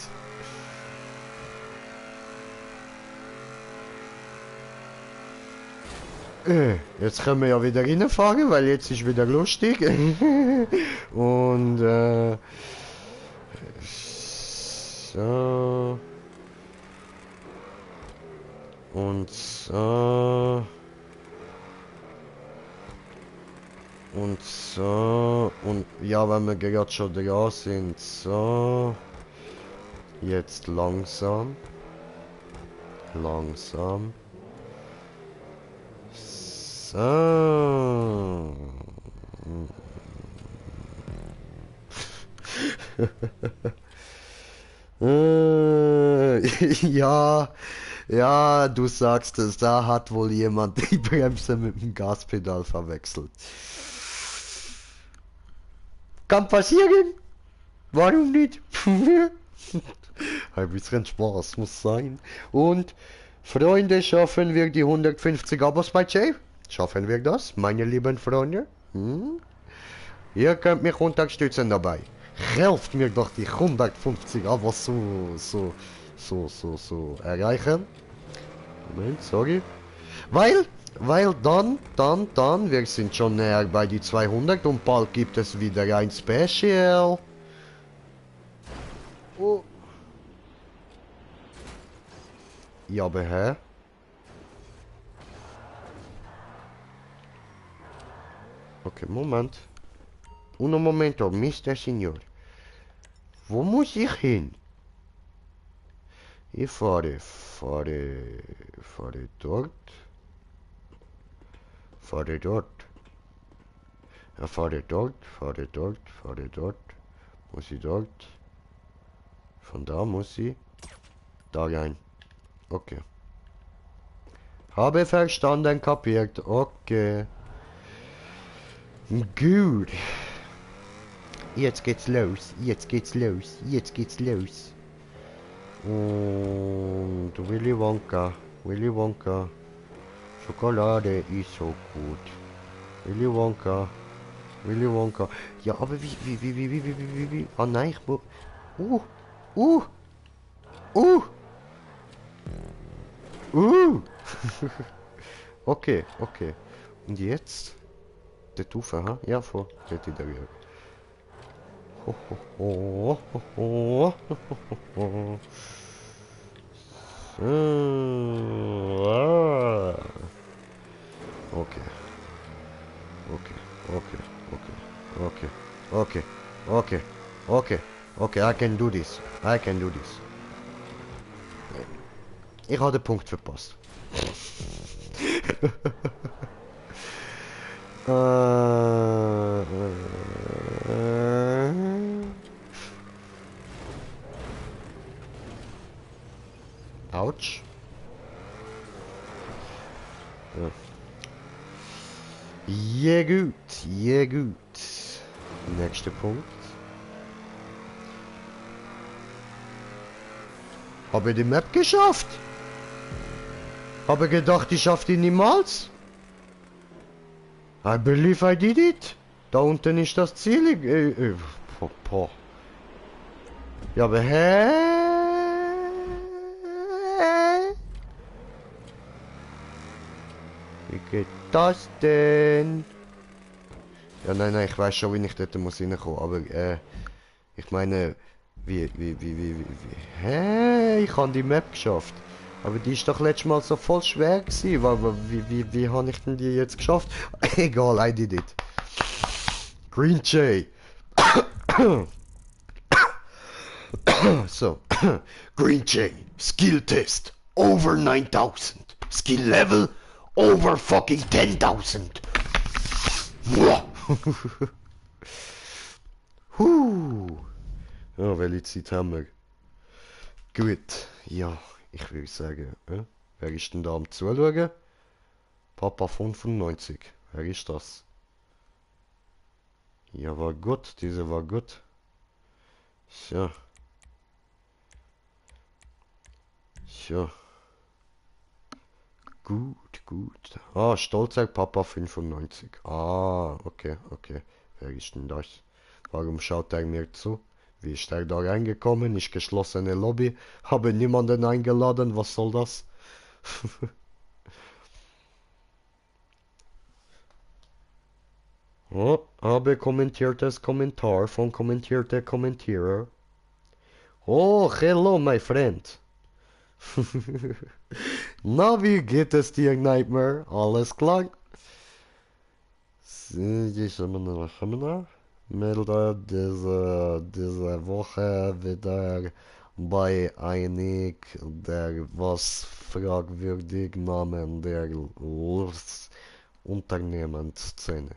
Jetzt können wir ja wieder reinfahren, weil jetzt ist wieder lustig. Und so. Und so. Und so. Und ja, wenn wir gerade schon dran sind. So. Jetzt langsam. Langsam. So. Ja, ja, du sagst es, da hat wohl jemand die Bremse mit dem Gaspedal verwechselt. Kann passieren. Warum nicht? Ein bisschen Spaß muss sein. Und Freunde, schaffen wir die 150 Abos bei Jay? Schaffen wir das, meine lieben Freunde? Hm? Ihr könnt mich unterstützen dabei. Helft mir doch die 150 Abos so erreichen. Moment, sorry. Weil dann, wir sind schon näher bei die 200 und bald gibt es wieder ein Special. Oh. Ja, aber hä? Okay, Moment. Un momento, Mr. Signor. Wo muss ich hin? Ich fahre dort. Fahre dort. Ja, fahre dort. Muss ich dort? Von da muss ich da rein. Okay. Habe verstanden, kapiert. Okay. Gut. Jetzt geht's los. Und Willy Wonka. Schokolade ist so gut. Willy Wonka. Ja, aber wie? Oh nein, ich muss... Uh. Okay. Und jetzt? Der Tufe, ha? Ja, vor. Der wieder. Okay, okay, okay, okay, okay, okay, okay, okay, I can do this. I can do this. Ich habe den Punkt verpasst. Autsch. Ja gut, ja gut. Nächster Punkt. Habe ich die Map geschafft? Habe gedacht, ich schaffe die niemals? I believe I did it. Da unten ist das Ziel. Ja, aber hä? Wie geht das denn? Ja, nein, ich weiß schon, wie ich dort muss reinkommen, aber ich meine, hä? Ich habe die Map geschafft. Aber die ist doch letztes Mal so voll schwer gewesen. Wie habe ich denn die jetzt geschafft? Egal, I did it. Green Jay. So, Green Jay, Skill Test, over 9000. Skill Level, over fucking 10.000. Ja, welche Zeit haben wir? Gut, ja, ich würde sagen, wer ist denn da am Zuschauen? Papa 95, wer ist das? Ja, war gut, diese war gut. So. So. Gut, gut. Ah, Stolzeit Papa 95. Ah, okay, okay. Wer ist denn das? Warum schaut er mir zu? Wie ist er da reingekommen? Ist geschlossene Lobby. Habe niemanden eingeladen. Was soll das? Oh, habe kommentiertes Kommentar von kommentierte Kommentierer. Oh, hello, my friend. Na, wie geht es dir, Nightmare? Alles klar? Melde diese Woche wieder bei einig der was fragwürdig Namen der Unternehmensszene.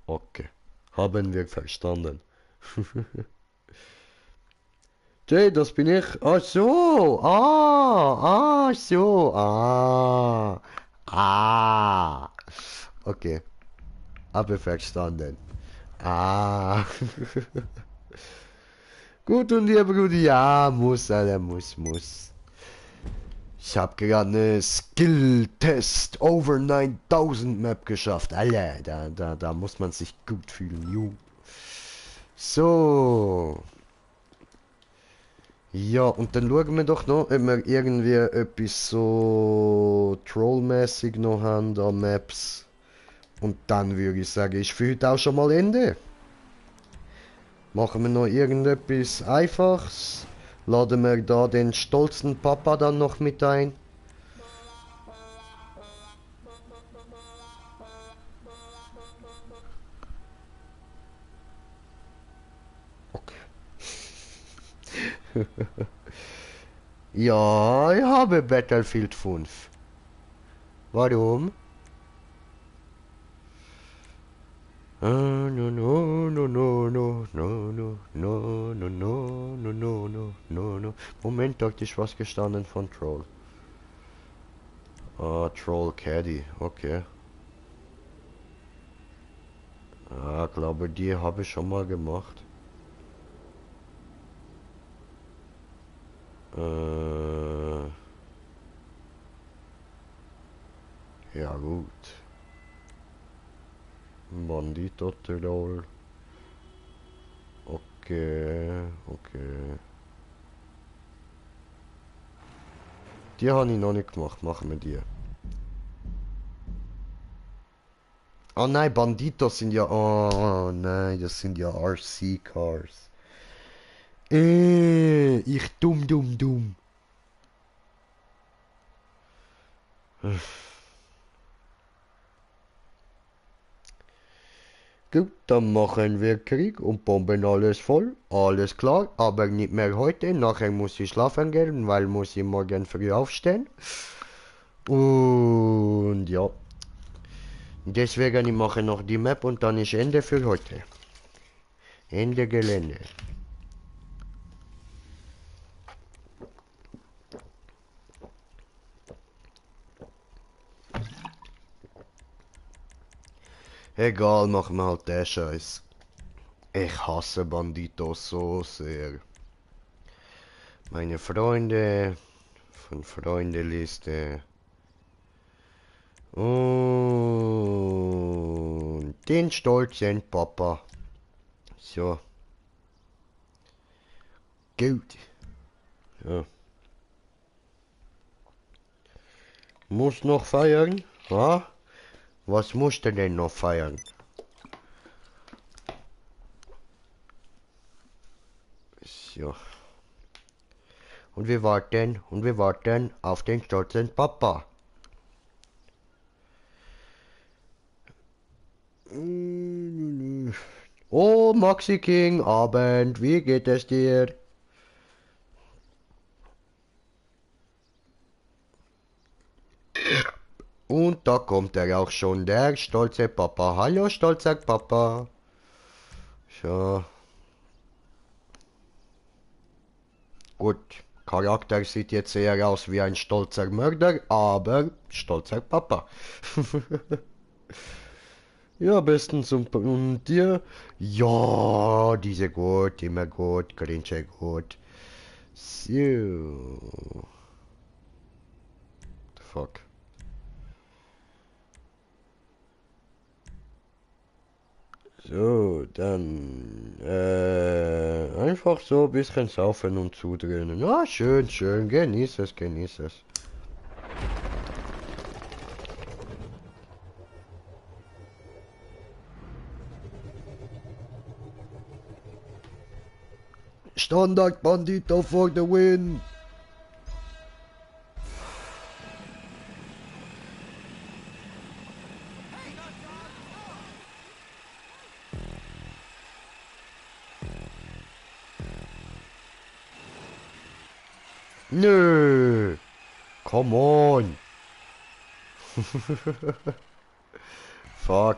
Okay, haben wir verstanden. Jay, das bin ich. Ach so, ach so, Okay, habe verstanden. Ah. Gut und ihr Bruder, ja, muss, Alter, muss. Ich hab gerade eine Skill-Test over 9000 Map geschafft. Alter, da muss man sich gut fühlen, ju. So. Ja, und dann schauen wir doch noch, ob wir irgendwie etwas so trollmäßig noch haben an Maps. Und dann würde ich sagen, ist für heute auch schon mal Ende. Machen wir noch irgendetwas Einfaches. Laden wir da den stolzen Papa dann noch mit ein. Okay. Ja, ich habe Battlefield 5. Warum? No, no, no, no, no, no, no, no, no, no, no, no, no, no, no, no. Moment, da ist was gestanden von Troll. Ah, Troll Caddy, okay. Ah, glaube die habe ich schon mal gemacht. Ja gut. Bandito Troll. Okay, okay. Die habe ich noch nicht gemacht, machen wir die. Oh nein, Banditos sind ja. Oh nein, das sind ja RC-Cars. Ich dumm. Gut, dann machen wir Krieg und bomben alles voll. Alles klar, aber nicht mehr heute. Nachher muss ich schlafen gehen, weil muss ich morgen früh aufstehen. Und ja, deswegen ich mache noch die Map und dann ist Ende für heute. Ende Gelände. Egal, machen wir halt den Scheiß. Ich hasse Banditos so sehr. Meine Freunde von Freundeliste. Und den stolzen Papa. So, gut. Ja. Muss noch feiern? Ha? Was musst du denn noch feiern? So. Und wir warten auf den stolzen Papa. Oh, Maxi King, Abend, wie geht es dir? Und da kommt er auch schon, der stolze Papa. Hallo, stolzer Papa. So, gut. Charakter sieht jetzt eher aus wie ein stolzer Mörder, aber stolzer Papa. Ja, bestens und dir? Ja, diese gut, immer gut, Grinche gut. So. Fuck. So, dann einfach so ein bisschen saufen und zudröhnen. Ah, schön, genieß es. Standard Bandito for the win! Nö, come on. Fuck.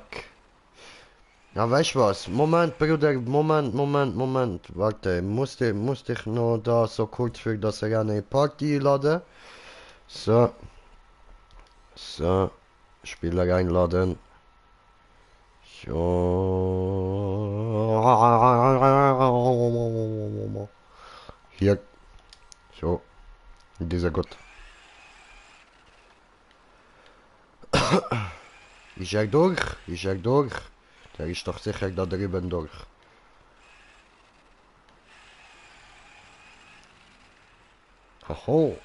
Na, weißt du was? Moment, Bruder, Moment. Warte, musste ich noch da so kurz für das eine Party laden? So, so, Spieler einladen. So. Hier, so, dieser Gott. Ist er durch? Ist er durch? Der ist doch sicher da drüben durch. Hoho.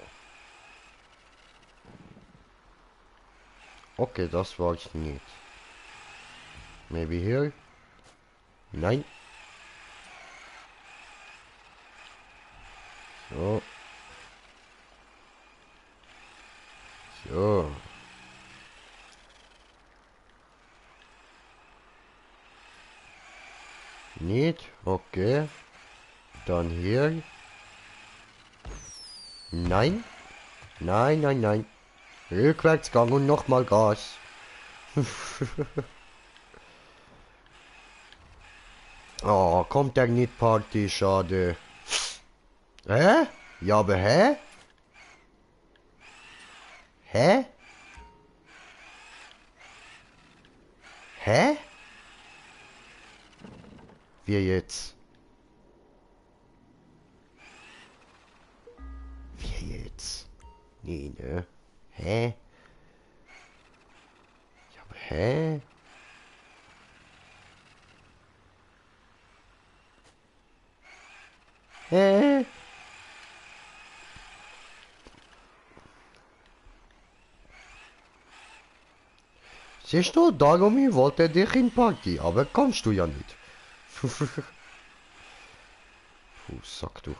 Okay, das war's nicht. Maybe here? Nein. So. So. Nicht? Okay. Dann hier. Nein. Nein. Rückwärtsgang und nochmal Gas. Oh, kommt der nicht Party, schade. Hä? Ja, aber hä? Hä? Hä? Wir jetzt? Wir jetzt? Nee, ne? Hä? Ja, aber hä? Hä? Siehst du, Dagomir wollte dich in Party, aber kannst du ja nicht. Puh, sag du.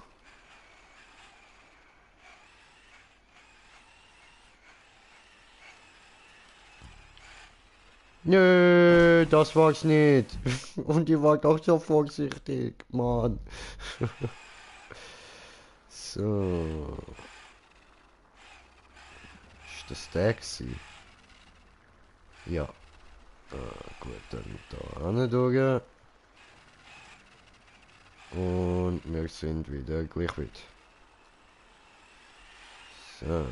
Nö, das war's nicht. Und ihr wart auch so vorsichtig, Mann. So. Ist das der gewesen? Ja. Gut, dann da hin. Und wir sind wieder gleich weit. So.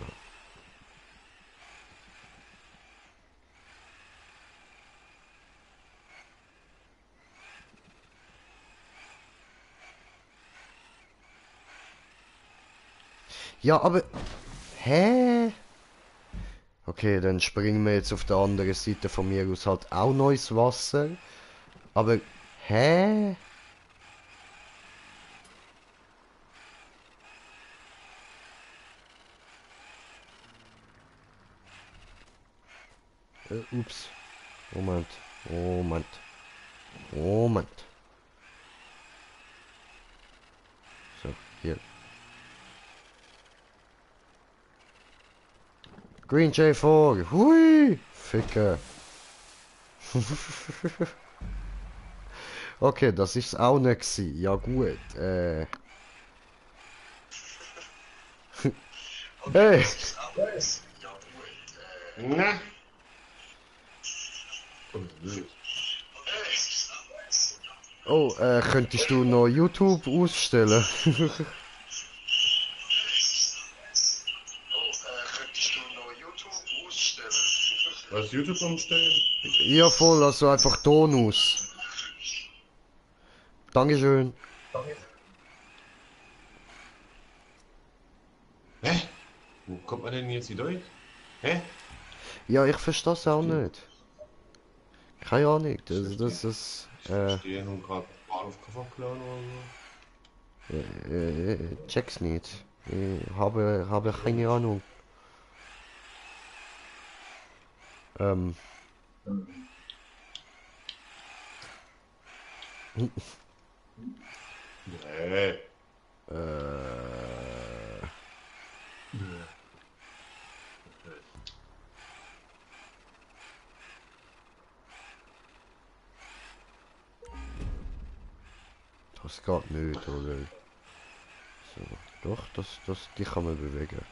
Ja, aber... Hä? Okay, dann springen wir jetzt auf der anderen Seite von mir aus halt auch neues Wasser. Aber... Hä? Ups. Moment. Moment. Moment. So, hier. Green J4. Hui. Ficker. Okay, das ist auch nicht gewesen. Ja gut. Hey. Na? Oh, könntest du noch YouTube ausstellen? Was YouTube umstellen? Ja, voll, also einfach Ton aus. Dankeschön. Hä? Wo kommt man denn jetzt hier durch? Hä? Ja, ich verstehe es auch nicht. Keine Ahnung, das ist, Ich stehe nun gerade Bahnhof Kofferklan oder check's nicht. Ich habe keine Ahnung. Ähm, so. Nee. äh, das geht nicht, oder? So, doch, die kann man bewegen.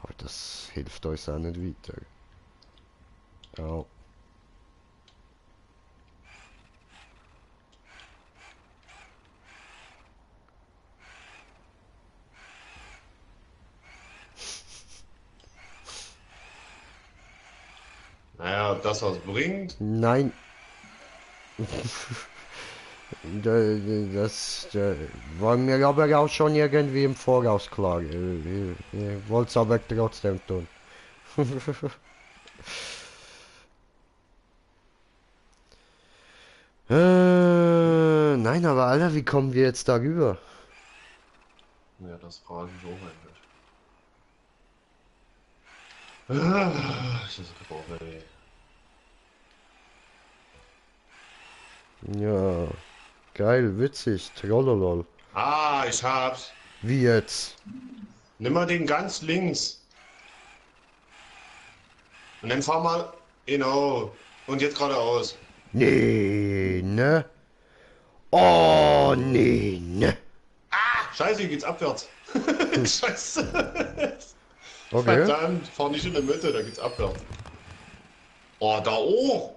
Aber das hilft uns auch nicht weiter. Ja. Naja, ob das was bringt? Nein. Das war mir aber auch schon irgendwie im Voraus klar. Ich wollte es aber trotzdem tun. Nein, aber Alter, wie kommen wir jetzt darüber? Ja, das frage ich auch eigentlich. Ich ist gebrochen, ey. Ja, geil, witzig, trollolol. Ah, ich hab's. Wie jetzt? Nimm mal den ganz links. Und dann fahr mal. Genau. Und jetzt geradeaus. Nee, ne? Oh, nee, ne? Scheiße, hier geht's abwärts. Scheiße. Okay, Verdammt, fahr nicht in der Mitte, da geht's abwärts. Oh, da hoch.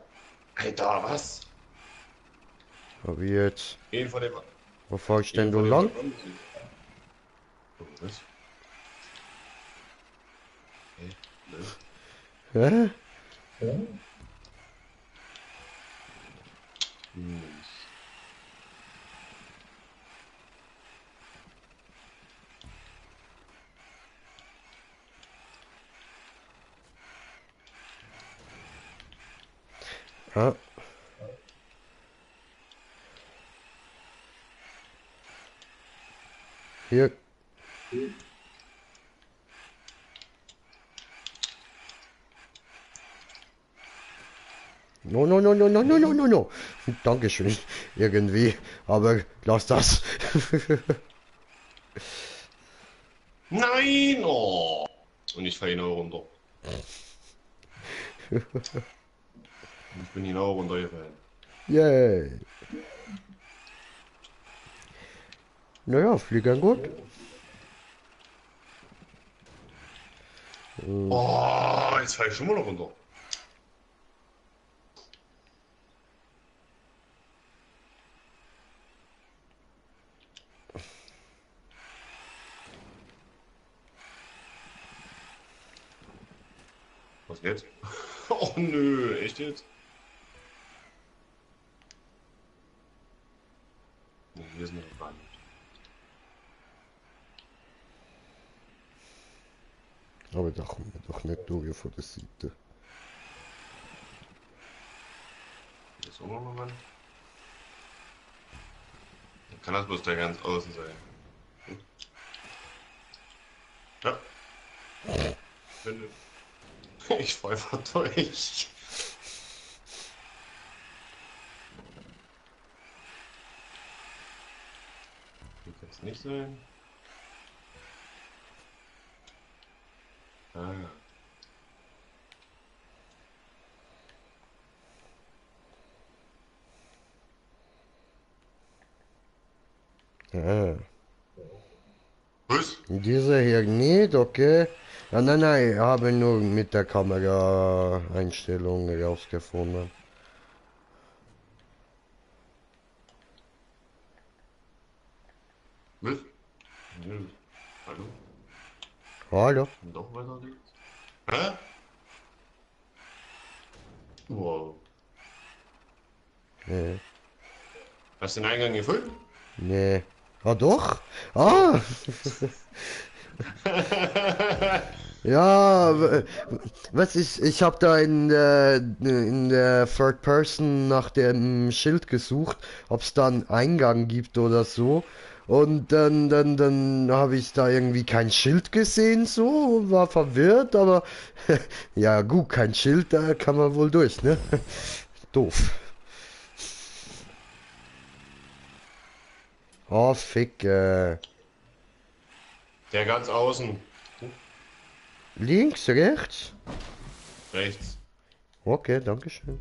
Alter, was? aber wie jetzt? Einen von dem. Wo fahr ich denn Einen du von dem lang? Balkon. Oh, was? Hey, ne? Hä? Hm. Ah, hier. No, no, no, no, no, no, no, no, no. Dankeschön. Irgendwie. Aber lass das. Nein! Oh. Und ich falle hinaus runter. Ich bin hinaus runtergefallen. Yay. Naja, fliegern gut. Oh, jetzt falle ich schon mal noch runter. Was jetzt? Oh nö, echt jetzt? Nee, hier ist noch gar nicht. Aber da kommen wir doch nicht durch von der Seite. Hier ist auch noch mal. Dann kann das bloß da ganz außen sein. Hm? Ja. Finde. Ich fall einfach durch. Hier kann es nicht sein. Ah. Ja. Was? Dieser hier nicht, okay. Ja, nein, nein, ich habe nur mit der Kamera Einstellungen rausgefunden. Was? Nö. Hallo? Hallo? Doch weiter links? Hä? Wow. Nee. Hast du den Eingang gefunden? Nee. Ah, doch? So. Ah! Ja, was ich habe da in der Third Person nach dem Schild gesucht, ob es da einen Eingang gibt oder so. Und dann habe ich da irgendwie kein Schild gesehen, so, war verwirrt, aber ja gut, kein Schild, da kann man wohl durch, ne? Doof. Oh, fick, Der ganz außen. links, rechts? Rechts. Okay, danke schön.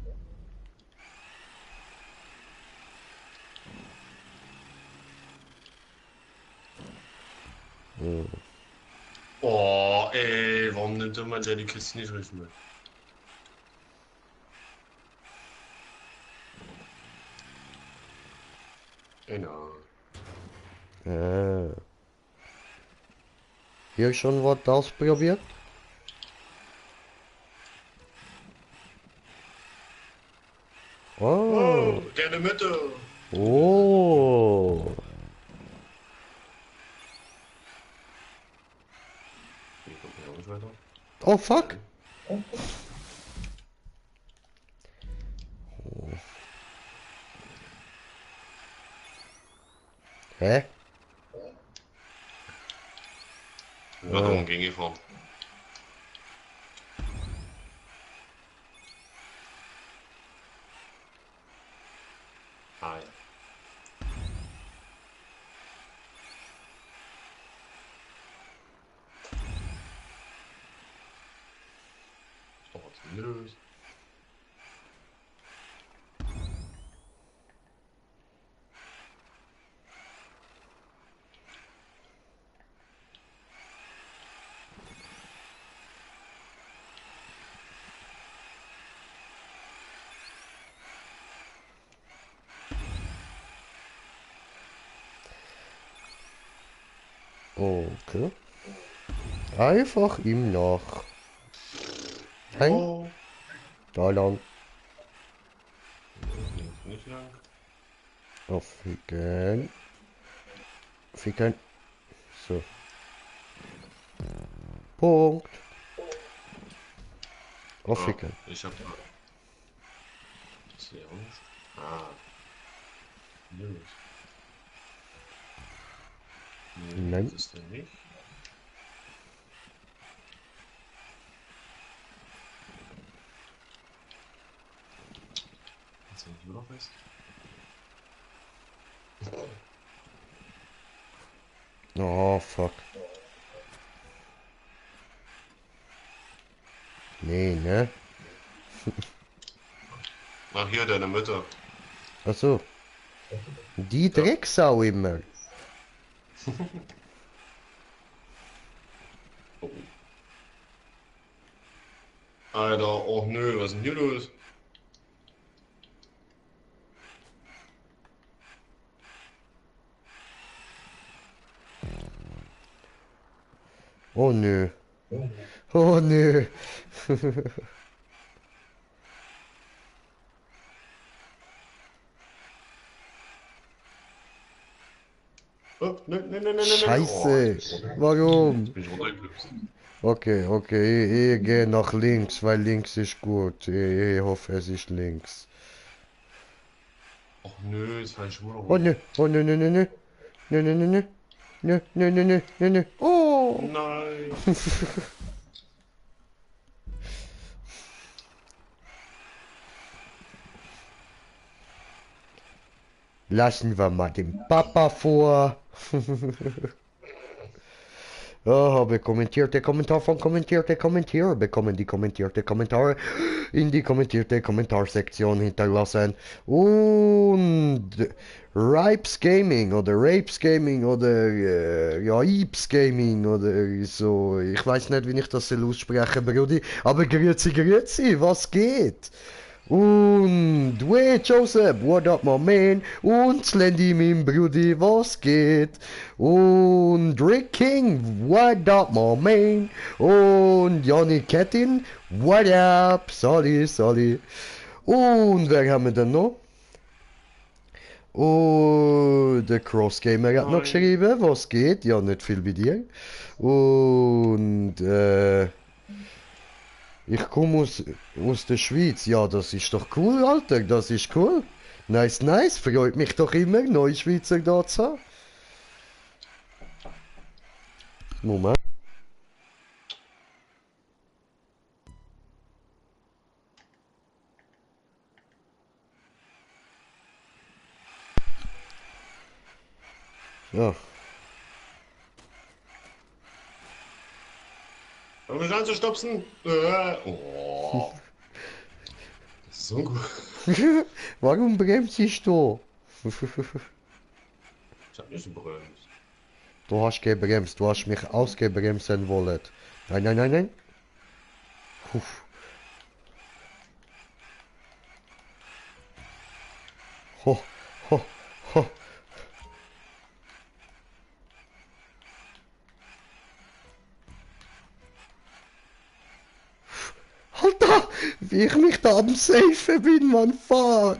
Oh, ey, warum nimmt man der die Kiste nicht richtig mit? Genau. Äh, hier schon was ausprobiert? Oh, Oh, der in der Mitte. oh. Hier kommt ja auch nicht weiter. Oh, fuck. Hä? Warte mal, gegen gefahren. Ah ja. Oh, was ist denn hier los? Okay. Einfach ihm nach. Nein, Wow. da lang. Links nicht lang. Aufficken. Ficken. So. Punkt. Oh, Aufficken. ich hab da. Das sehe auch nicht. Ah, hier los. Nee, Nein. das ist der nicht. du nicht immer noch fest? Oh, fuck. Nee, ne? Ach, hier, deine Mutter. Ach so. Die Ja. Drecksau immer. Oh. Alter, oh nö, was ist denn hier los? Oh nö. Oh nö. Oh, nö, nö, nö, nö, nö, nö. Oh, Scheiße. Warum? jetzt bin ich runtergeklipst. Okay, ich gehe nach links, weil links ist gut. Ich hoffe, es ist links. Och nö, jetzt fall ich schon wieder Oh runter. nö, oh nö, nö, nö, nö. Nö, nö, nö, nö. Nö, nö, nö, nö, nö, nö. Oh! Nein. Lassen wir mal den Papa vor. Ja, habe kommentierte Kommentar von kommentierte Kommentare bekommen. Die kommentierte Kommentare in die kommentierte Kommentarsektion hinterlassen. Und Ripes Gaming oder Rapes Gaming oder ja, Ips Gaming oder so. Ich weiß nicht, wie ich das aussprechen soll, Brudi. Aber grüezi, was geht? Und Way Joseph, what up, my man? Und Slendy, mein Brudi, was geht? Und Rick King, what up, my man? Und Johnny Kettin, what up? Sorry. Und wer haben wir denn noch? Und der Cross Gamer hat noch Nein. geschrieben, was geht? Ja, nicht viel bei dir. Und ich komme aus der Schweiz. Ja, das ist doch cool, Alter. Das ist cool. Nice. Freut mich doch immer, neue Schweizer da zu haben. Moment. Ja. Hör mich anzustupsen. Oh. Das ist so gut. Warum bremst du? Ich hab nicht gebremst. Du hast gebremst. Du hast mich ausgebremsen wollen. Nein. Puh. Ho, ho, ho. Alter, wie ich mich da am Safen bin, Mann. Fuck.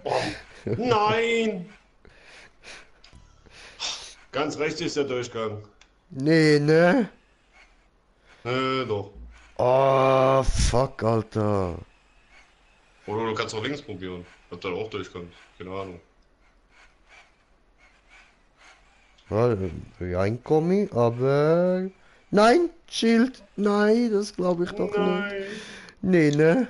Oh. Nein. Ganz rechts ist der Durchgang. Nee, ne? Doch. Oh, fuck, Alter. Oder du kannst auch links probieren. Ob dann auch durchkommt. Keine Ahnung. Ja, reinkomme ich, aber... Nein, Schild. Nein, das glaube ich doch nicht. Nein. Nee, ne?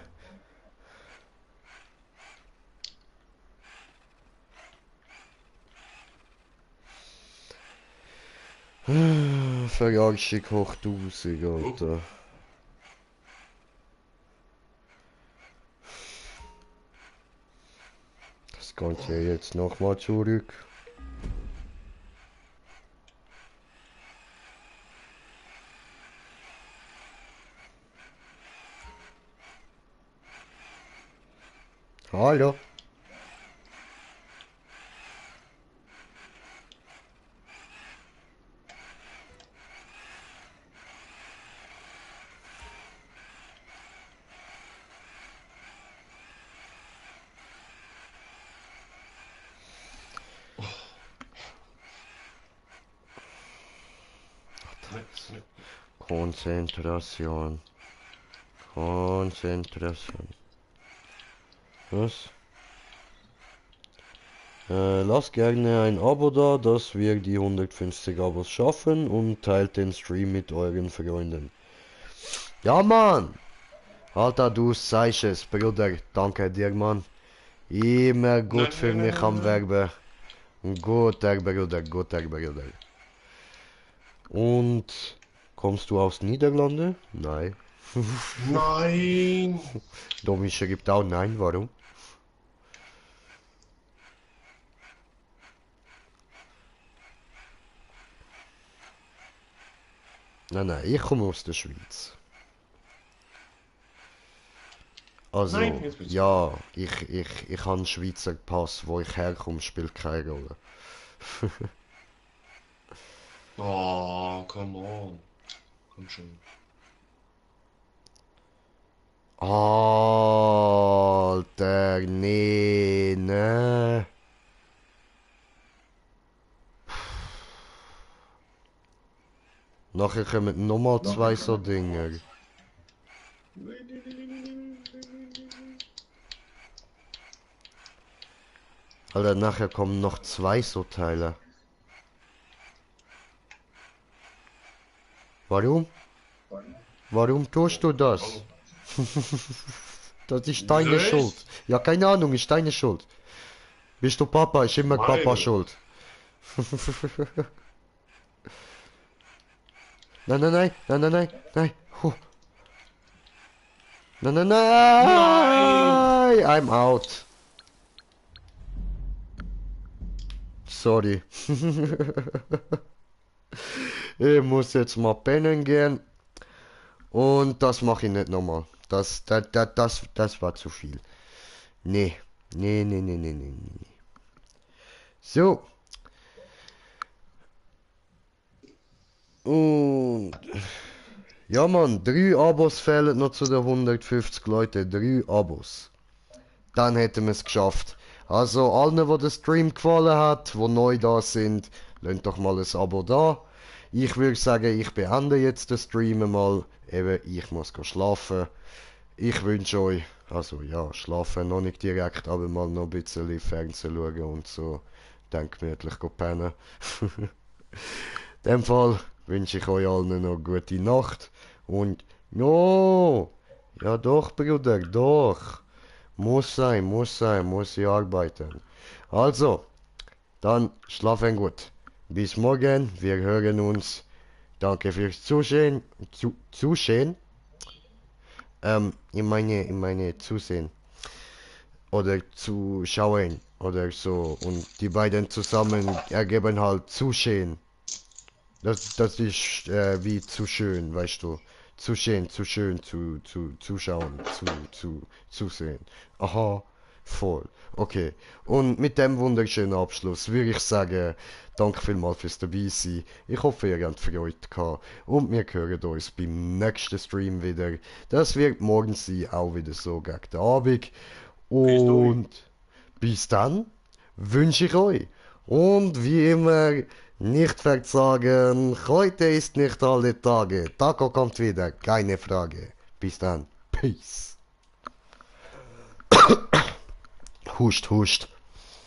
Verjagst hoch 1000, Alter. Das kommt ja jetzt nochmal zurück. Hallo. Konzentration. Was? Lasst gerne ein Abo da, dass wir die 150 Abos schaffen und teilt den Stream mit euren Freunden. Ja, Mann! Alter, du sagst es, Bruder. Danke dir, Mann. Immer gut Nein, für nein, nein, mich nein, am nein. Werben. Guter Bruder, guter Bruder. Und kommst du aus Niederlande? Nein. Nein! Domi schreibt auch nein, warum? Nein, nein, ich komme aus der Schweiz. Nein, Also, jetzt bist du. ja, ich habe einen Schweizer Pass, wo ich herkomme, spielt keine Rolle. Oh, come on. Komm schon. Alter, nee, ne? Nachher kommen nochmal zwei so Dinger. Alter, nachher kommen noch zwei so Teile. Warum? Warum tust du das? Das ist Wieso deine Schuld. nicht? Ja, keine Ahnung, ist deine Schuld. Bist du Papa, ist immer Papa Meine. schuld. Nein, nein, nein, nein, nein, nein, nein. Huh. Nein, nein, Nein! nein. I'm out. Sorry. Ich muss jetzt mal pennen gehen. Und das mache ich nicht nochmal. Das war zu viel. Nee. Nee, nee, nee, nee, nee, nee. So. Und ja, Mann, 3 Abos fehlen noch zu den 150 Leute. 3 Abos. Dann hätten wir es geschafft. Also, allen, wo der Stream gefallen hat, wo neu da sind, lasst doch mal ein Abo da. Ich würde sagen, ich beende jetzt den Stream mal. Eben, ich muss schlafen. Ich wünsche euch, also ja, schlafen noch nicht direkt, aber mal noch ein bisschen Fernsehen schauen und so. Dann gemütlich pennen. In dem Fall wünsche ich euch allen noch gute Nacht und no, ja doch Bruder, doch. Muss ich arbeiten. Also, dann schlafen gut. Bis morgen, wir hören uns. Danke fürs Zusehen. Zusehen? Ich meine Zusehen. Oder Zuschauen. Oder so. Und die beiden zusammen ergeben halt Zusehen. Das ist wie zu schön, weißt du. Zu schön, zuschauen, zusehen. Aha, voll. Okay. Und mit dem wunderschönen Abschluss würde ich sagen, danke vielmals fürs dabei sein. Ich hoffe, ihr habt Freude gehabt. Und wir hören uns beim nächsten Stream wieder. Das wird morgen sein, auch wieder so gegen den Abend. Peace, Domi. Und bis dann wünsche ich euch. Und wie immer, nicht verzagen, heute ist nicht alle Tage. Taco kommt wieder, keine Frage. Bis dann. Peace. Huscht, huscht.